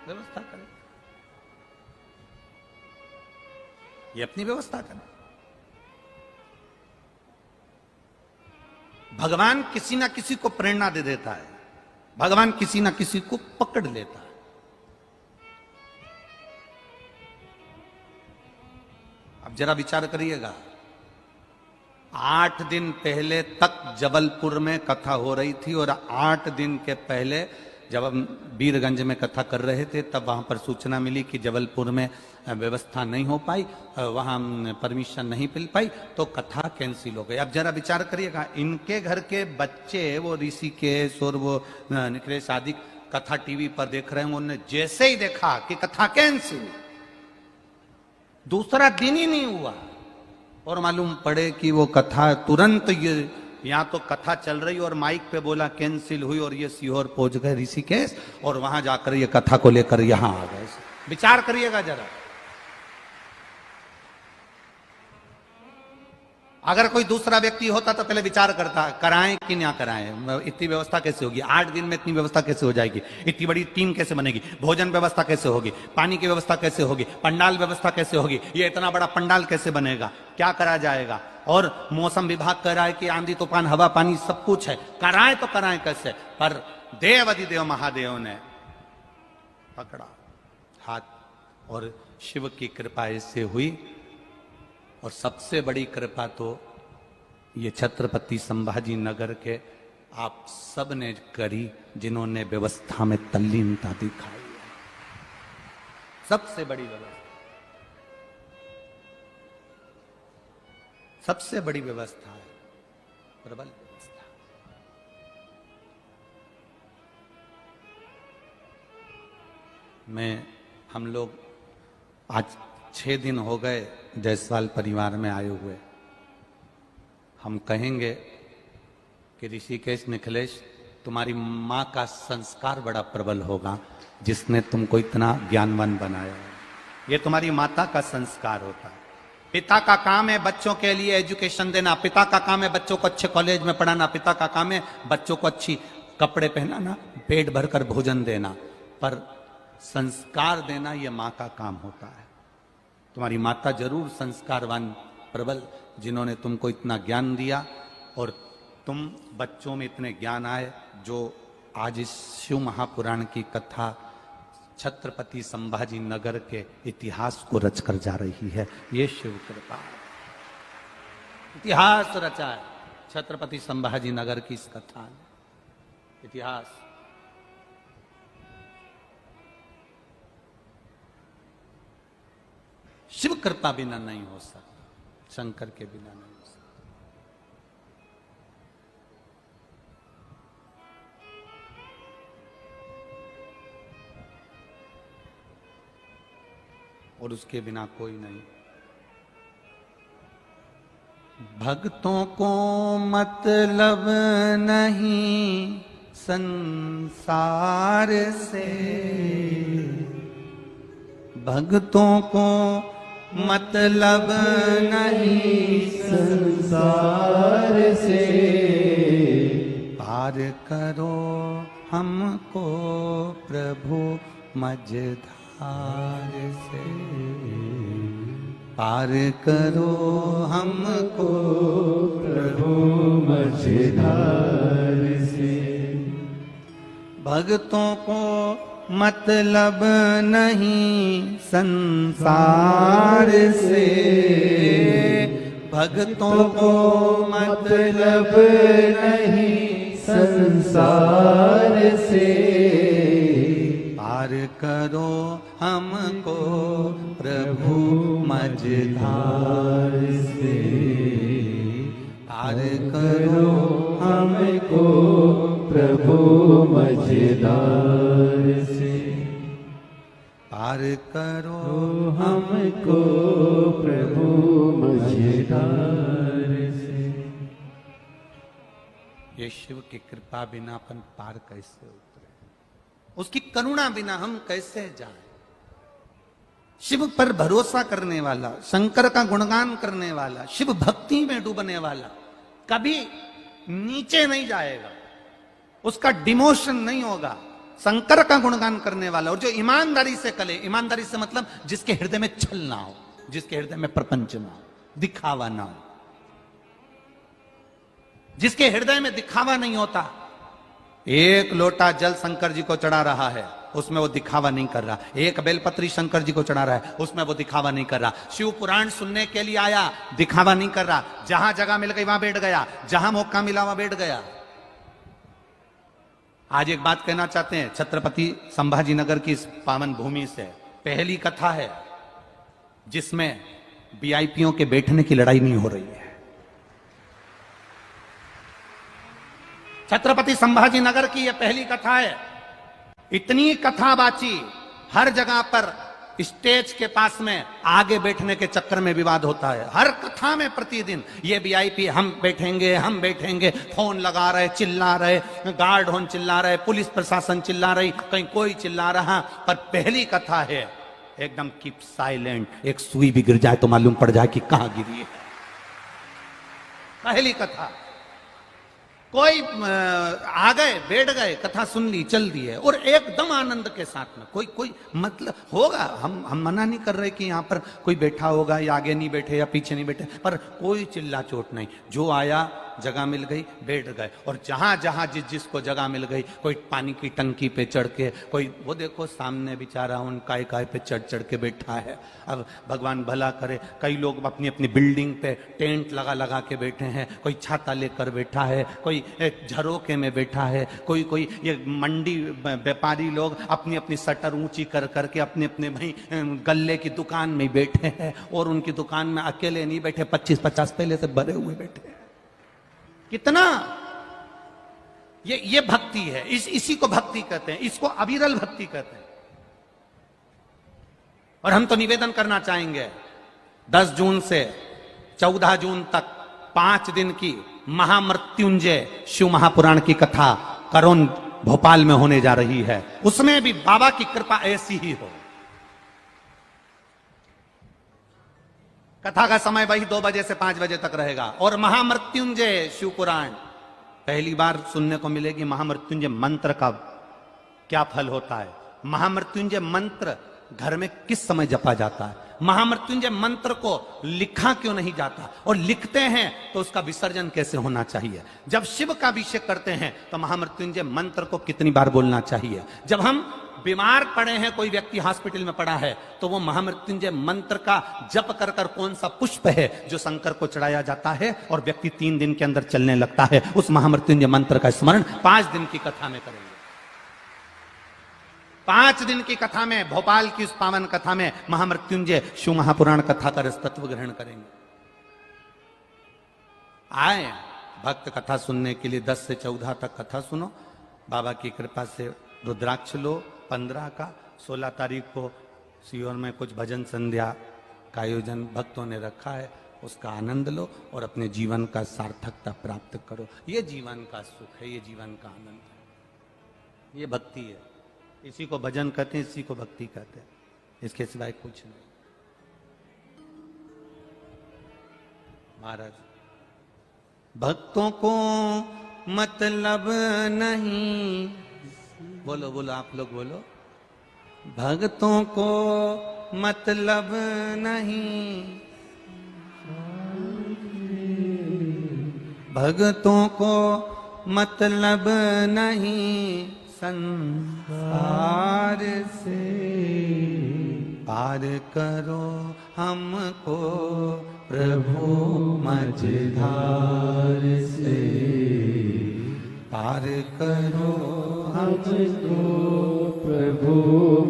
व्यवस्था करें, ये अपनी व्यवस्था करें। भगवान किसी ना किसी को प्रेरणा दे देता है, भगवान किसी ना किसी को पकड़ लेता है। अब जरा विचार करिएगा, 8 दिन पहले तक जबलपुर में कथा हो रही थी और 8 दिन के पहले जब हम वीरगंज में कथा कर रहे थे तब वहाँ पर सूचना मिली कि जबलपुर में व्यवस्था नहीं हो पाई, वहाँ परमिशन नहीं मिल पाई, तो कथा कैंसिल हो गई। अब जरा विचार करिएगा, इनके घर के बच्चे वो ऋषिकेश और वो निखिलेश आदि कथा टीवी पर देख रहे हैं, उन्होंने जैसे ही देखा कि कथा कैंसिल, दूसरा दिन ही नहीं हुआ और मालूम पड़े कि वो कथा तुरंत, ये यहाँ तो कथा चल रही और माइक पे बोला कैंसिल हुई और ये सीहोर पहुंच गए ऋषिकेश और वहां जाकर ये कथा को लेकर यहां आ गए। विचार करिएगा जरा, अगर कोई दूसरा व्यक्ति होता तो पहले विचार करता कराएं कि ना कराएं, इतनी व्यवस्था कैसे होगी, 8 दिन में इतनी व्यवस्था कैसे हो जाएगी, इतनी बड़ी टीम कैसे बनेगी, भोजन व्यवस्था कैसे होगी, पानी की व्यवस्था कैसे होगी, पंडाल व्यवस्था कैसे होगी, ये इतना बड़ा पंडाल कैसे बनेगा, क्या करा जाएगा। और मौसम विभाग कह रहा है कि आंधी तूफान हवा पानी सब कुछ है, कराएं तो कराएं कैसे। पर देव अधिदेव महादेव ने पकड़ा हाथ और शिव की कृपा इससे हुई। और सबसे बड़ी कृपा तो ये छत्रपति संभाजी नगर के आप सब ने करी, जिन्होंने व्यवस्था में तल्लीनता दिखाई है। सबसे बड़ी व्यवस्था, सबसे बड़ी व्यवस्था है, प्रबल व्यवस्था। हम लोग आज 6 दिन हो गए जायसवाल परिवार में आए हुए। हम कहेंगे कि ऋषिकेश निखिलेश, तुम्हारी माँ का संस्कार बड़ा प्रबल होगा जिसने तुमको इतना ज्ञानवान बनाया है। ये तुम्हारी माता का संस्कार होता है। पिता का काम है बच्चों के लिए एजुकेशन देना, पिता का काम है बच्चों को अच्छे कॉलेज में पढ़ाना, पिता का काम है बच्चों को अच्छी कपड़े पहनाना, पेट भरकर भोजन देना, पर संस्कार देना ये माँ का काम होता है। तुम्हारी माता जरूर संस्कारवान प्रबल, जिन्होंने तुमको इतना ज्ञान दिया और तुम बच्चों में इतने ज्ञान आए, जो आज इस शिव महापुराण की कथा छत्रपति संभाजी नगर के इतिहास को रचकर जा रही है। ये शिव कृपा इतिहास रचा है छत्रपति संभाजी नगर की इस कथा ने। इतिहास शिव कृपा बिना नहीं हो सकता, शंकर के बिना नहीं हो सकता। और उसके बिना कोई नहीं। भक्तों को मतलब नहीं संसार से, भक्तों को मतलब नहीं संसार से, पार करो हमको प्रभु मझधार से, पार करो हमको प्रभु मझधार से। भक्तों को मतलब नहीं संसार से, भक्तों को मतलब नहीं संसार से, पार करो हमको प्रभु मझधार से, पार करो हमको प्रभु मझधार से, पार करो हमको प्रभु मझधार से। ये शिव की कृपा बिना अपन पार कैसे उतरे, उसकी करुणा बिना हम कैसे जाएं। शिव पर भरोसा करने वाला, शंकर का गुणगान करने वाला, शिव भक्ति में डूबने वाला कभी नीचे नहीं जाएगा, उसका डिमोशन नहीं होगा। शंकर का गुणगान करने वाला और जो ईमानदारी से करे, ईमानदारी से मतलब जिसके हृदय में छल ना हो, जिसके हृदय में प्रपंच ना हो, दिखावा ना हो, जिसके हृदय में दिखावा नहीं होता। एक लोटा जल शंकर जी को चढ़ा रहा है, उसमें वो दिखावा नहीं कर रहा। एक बेलपत्री शंकर जी को चढ़ा रहा है, उसमें वो दिखावा नहीं कर रहा। शिव पुराण सुनने के लिए आया, दिखावा नहीं कर रहा। जहां जगह मिल गई वहां बैठ गया, जहां मौका मिला वहां बैठ गया। आज एक बात कहना चाहते हैं, छत्रपति संभाजी नगर की इस पावन भूमि से पहली कथा है जिसमें वीआईपीओं के बैठने की लड़ाई नहीं हो रही है। छत्रपति संभाजी नगर की यह पहली कथा है। इतनी कथा बाची, हर जगह पर स्टेज के पास में आगे बैठने के चक्कर में विवाद होता है। हर कथा में प्रतिदिन ये वीआईपी हम बैठेंगे, फोन लगा रहे, चिल्ला रहे, गार्ड होन चिल्ला रहे, पुलिस प्रशासन चिल्ला रही, कहीं कोई चिल्ला रहा। पर पहली कथा है एकदम कीप साइलेंट। एक सुई भी गिर जाए तो मालूम पड़ जाए कि कहां गिरी है। पहली कथा, कोई आ गए, बैठ गए, कथा सुन ली, चल दी है, और एकदम आनंद के साथ में। कोई मतलब होगा, हम मना नहीं कर रहे कि यहां पर कोई बैठा होगा या आगे नहीं बैठे या पीछे नहीं बैठे, पर कोई चिल्ला चोट नहीं। जो आया, जगह मिल गई, बैठ गए। और जहां जहां जिसको जगह मिल गई, कोई पानी की टंकी पे चढ़ के, कोई वो देखो सामने बेचारा उन काय पे चढ़ के बैठा है। अब भगवान भला करे, कई लोग अपनी अपनी बिल्डिंग पे टेंट लगा के बैठे हैं, कोई छाता लेकर बैठा है, कोई झरोके में बैठा है, कोई ये मंडी व्यापारी लोग अपनी अपनी शटर ऊंची कर करके अपने अपने भाई गल्ले की दुकान में बैठे हैं, और उनकी दुकान में अकेले नहीं बैठे, 25-50 पहले से भरे हुए बैठे हैं। कितना ये भक्ति है। इसी को भक्ति कहते हैं, इसको अविरल भक्ति कहते हैं। और हम तो निवेदन करना चाहेंगे, 10 जून से 14 जून तक 5 दिन की महामृत्युंजय शिव महापुराण की कथा करोन भोपाल में होने जा रही है। उसमें भी बाबा की कृपा ऐसी ही हो। कथा का समय वही 2 बजे से 5 बजे तक रहेगा। और महामृत्युंजय शिव पुराण पहली बार सुनने को मिलेगी। महामृत्युंजय मंत्र का क्या फल होता है, महामृत्युंजय मंत्र घर में किस समय जपा जाता है, महामृत्युंजय मंत्र को लिखा क्यों नहीं जाता, और लिखते हैं तो उसका विसर्जन कैसे होना चाहिए। जब शिव का अभिषेक करते हैं तो महामृत्युंजय मंत्र को कितनी बार बोलना चाहिए। जब हम बीमार पड़े हैं, कोई व्यक्ति हॉस्पिटल में पड़ा है, तो वो महामृत्युंजय मंत्र का जप कर कर कौन सा पुष्प है जो शंकर को चढ़ाया जाता है और व्यक्ति 3 दिन के अंदर चलने लगता है, उस महामृत्युंजय मंत्र का स्मरण 5 दिन की कथा में करेंगे। 5 दिन की कथा में, भोपाल की उस पावन कथा में महामृत्युंजय शिव महापुराण कथा का रसतत्व ग्रहण करेंगे। आए भक्त कथा सुनने के लिए 10 से 14 तक कथा सुनो। बाबा की कृपा से रुद्राक्ष लो 15 का। 16 तारीख को सीहोर में कुछ भजन संध्या का आयोजन भक्तों ने रखा है, उसका आनंद लो और अपने जीवन का सार्थकता प्राप्त करो। ये जीवन का सुख है, ये जीवन का आनंद है, ये भक्ति है। इसी को भजन कहते हैं, इसी को भक्ति कहते हैं, इसके सिवाय कुछ नहीं। महाराज, भक्तों को मतलब नहीं, बोलो बोलो आप लोग बोलो, भक्तों को मतलब नहीं, भक्तों को मतलब नहीं संसार से, पार करो हमको प्रभु मझधार से, पार करो हमको प्रभु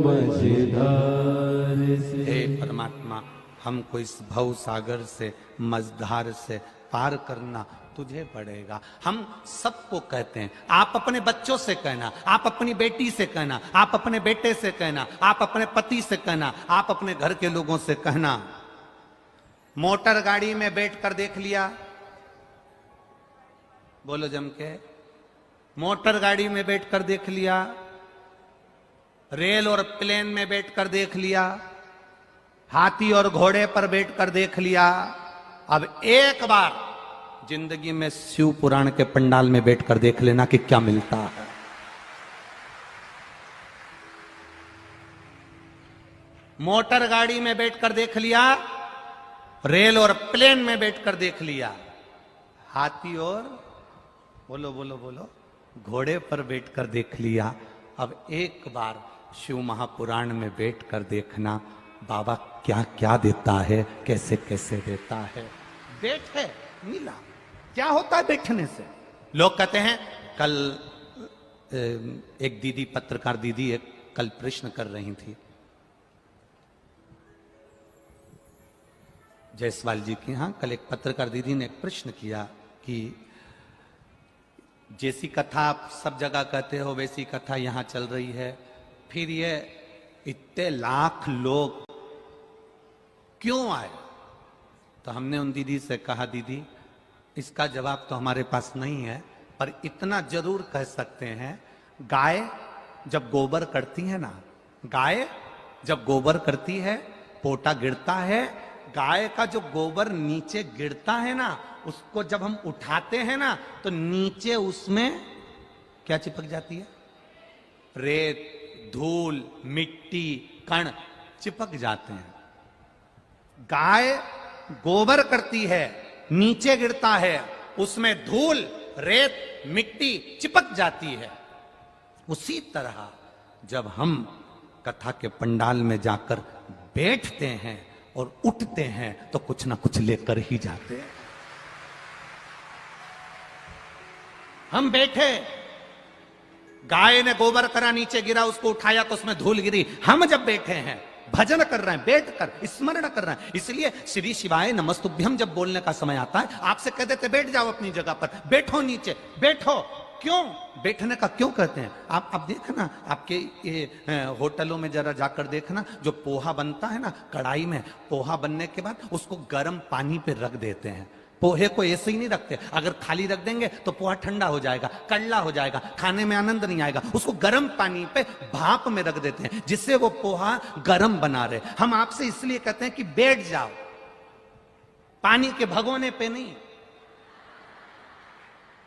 मझधार से। हे परमात्मा, हमको इस भव सागर से, मझधार से पार करना तुझे पड़ेगा। हम सबको कहते हैं, आप अपने बच्चों से कहना, आप अपनी बेटी से कहना, आप अपने बेटे से कहना, आप अपने पति से कहना, आप अपने घर के लोगों से कहना। मोटर गाड़ी में बैठकर देख लिया, बोलो जम के, मोटर गाड़ी में बैठकर देख लिया, रेल और प्लेन में बैठकर देख लिया, हाथी और घोड़े पर बैठकर देख लिया। अब एक बार जिंदगी में शिव पुराण के पंडाल में बैठकर देख लेना कि क्या मिलता है। मोटर गाड़ी में बैठकर देख लिया, रेल और प्लेन में बैठकर देख लिया, हाथी और बोलो बोलो बोलो घोड़े पर बैठकर देख लिया। अब एक बार शिव महापुराण में बैठकर देखना बाबा क्या क्या देता है, कैसे कैसे देता है। बैठे मिला, क्या होता है बैठने से। लोग कहते हैं कल एक दीदी, पत्रकार दीदी, एक कल प्रश्न कर रही थी जायसवाल जी की। हाँ, कल एक पत्रकार दीदी ने एक प्रश्न किया कि जैसी कथा आप सब जगह कहते हो वैसी कथा यहां चल रही है, फिर ये इतने लाख लोग क्यों आए? तो हमने उन दीदी से कहा, दीदी इसका जवाब तो हमारे पास नहीं है, पर इतना जरूर कह सकते हैं, गाय जब गोबर करती है ना, गाय जब गोबर करती है, पोटा गिरता है, गाय का जो गोबर नीचे गिरता है ना, उसको जब हम उठाते हैं ना, तो नीचे उसमें क्या चिपक जाती है? रेत, धूल, मिट्टी, कण चिपक जाते हैं। गाय गोबर करती है, नीचे गिरता है, उसमें धूल, रेत, मिट्टी चिपक जाती है। उसी तरह जब हम कथा के पंडाल में जाकर बैठते हैं और उठते हैं तो कुछ ना कुछ लेकर ही जाते हैं। हम बैठे, गाय ने गोबर करा, नीचे गिरा, उसको उठाया तो उसमें धूल गिरी। हम जब बैठे हैं, भजन कर रहे हैं, बैठकर स्मरण कर रहे हैं, इसलिए श्री शिवाय नमस्तुभ्यम जब बोलने का समय आता है, आपसे कह देते बैठ जाओ अपनी जगह पर, बैठो नीचे, बैठो। क्यों बैठने का क्यों कहते हैं? आप देखना, आपके ये होटलों में जरा जाकर देखना, जो पोहा बनता है ना, कढ़ाई में पोहा बनने के बाद उसको गर्म पानी पे रख देते हैं। पोहे को ऐसे ही नहीं रखते, अगर खाली रख देंगे तो पोहा ठंडा हो जाएगा, कड़ला हो जाएगा, खाने में आनंद नहीं आएगा। उसको गर्म पानी पे भाप में रख देते हैं, जिससे वो पोहा गर्म बना रहे। हम आपसे इसलिए कहते हैं कि बैठ जाओ, पानी के भगोने पे नहीं,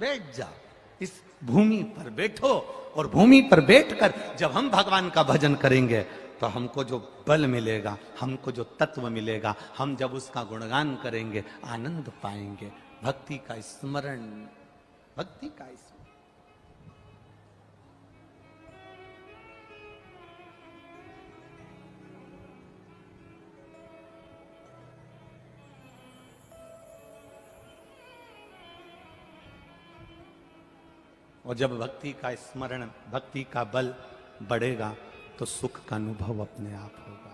बैठ जाओ, इस भूमि पर बैठो। और भूमि पर बैठकर जब हम भगवान का भजन करेंगे तो हमको जो बल मिलेगा, हमको जो तत्व मिलेगा, हम जब उसका गुणगान करेंगे आनंद पाएंगे। भक्ति का स्मरण, भक्ति का स्मरण। और जब भक्ति का स्मरण, भक्ति का बल बढ़ेगा तो सुख का अनुभव अपने आप होगा,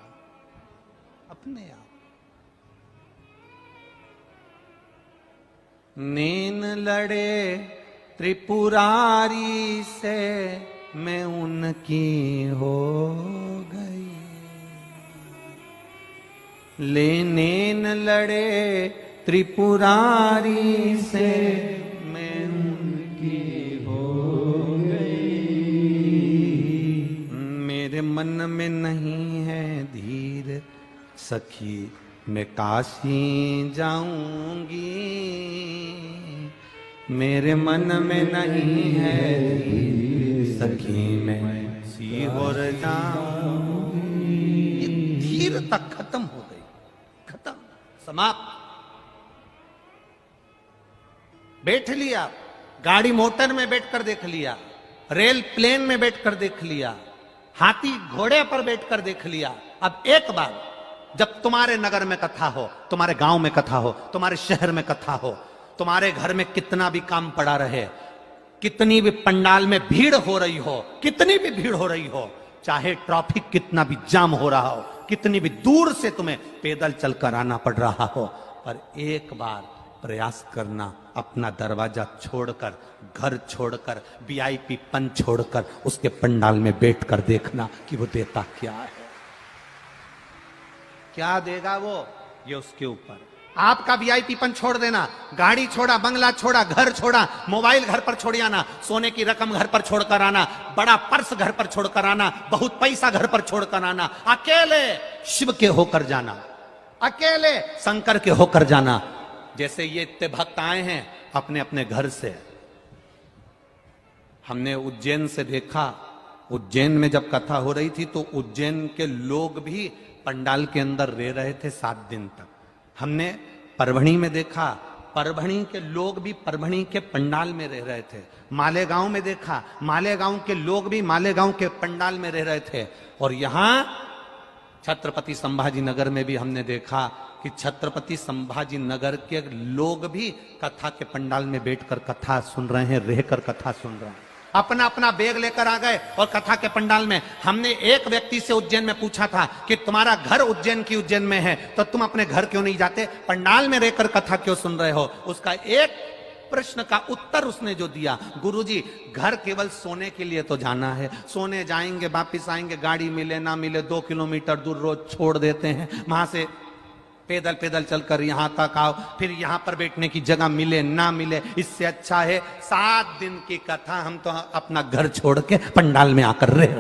अपने आप। नैन लड़े त्रिपुरारी से, मैं उनकी हो गई। ले नैन लड़े त्रिपुरारी से, मैं उनकी मन में नहीं है धीर, सखी मैं काशी जाऊंगी। मेरे मन में नहीं है धीर, सखी मैं सीहोर जाऊंगी। धीरता खत्म हो गई, खत्म, समाप्त। बैठ लिया, गाड़ी मोटर में बैठकर देख लिया, रेल प्लेन में बैठकर देख लिया, हाथी घोड़े पर बैठकर देख लिया। अब एक बार जब तुम्हारे नगर में कथा हो, तुम्हारे गांव में कथा हो, तुम्हारे शहर में कथा हो, तुम्हारे घर में कितना भी काम पड़ा रहे, कितनी भी पंडाल में भीड़ हो रही हो, कितनी भी भीड़ हो रही हो, चाहे ट्रैफिक कितना भी जाम हो रहा हो, कितनी भी दूर से तुम्हें पैदल चलकर आना पड़ रहा हो, पर एक बार प्रयास करना, अपना दरवाजा छोड़कर, घर छोड़कर, वीआईपी पन छोड़कर उसके पंडाल में बैठकर देखना कि वो देता क्या है, क्या देगा वो, ये उसके ऊपर। आपका वीआईपी पन छोड़ देना, गाड़ी छोड़ा, बंगला छोड़ा, घर छोड़ा, मोबाइल घर पर छोड़ आना, सोने की रकम घर पर छोड़कर आना, बड़ा पर्स घर पर छोड़कर आना, बहुत पैसा घर पर छोड़कर आना, अकेले शिव के होकर जाना, अकेले शंकर के होकर जाना। जैसे ये इतने भक्त आए हैं अपने अपने घर से। हमने उज्जैन से देखा, उज्जैन में जब कथा हो रही थी तो उज्जैन के लोग भी पंडाल के अंदर रह रहे थे 7 दिन तक। हमने परभणी में देखा, परभणी के लोग भी परभणी के पंडाल में रह रहे थे। मालेगांव में देखा, मालेगांव के लोग भी मालेगांव के पंडाल में रह रहे थे। और यहां छत्रपति संभाजी नगर में भी हमने देखा कि छत्रपति संभाजी नगर के लोग भी कथा के पंडाल में बैठकर कथा सुन रहे हैं, रहकर कथा सुन रहे हैं। अपना अपना बैग लेकर आ गए और कथा के पंडाल में हमने एक व्यक्ति से उज्जैन में पूछा था कि तुम्हारा घर उज्जैन की उज्जैन में है तो तुम अपने घर क्यों नहीं जाते, पंडाल में रहकर कथा क्यों सुन रहे हो। उसका एक प्रश्न का उत्तर उसने जो दिया, गुरुजी घर केवल सोने के लिए तो जाना है, सोने जाएंगे वापिस आएंगे, गाड़ी मिले ना मिले 2 किलोमीटर दूर रोज छोड़ देते हैं, वहां से पैदल पैदल चलकर यहां तक आओ, फिर यहां पर बैठने की जगह मिले ना मिले, इससे अच्छा है 7 दिन की कथा हम तो अपना घर छोड़ के पंडाल में आकर रह रहे।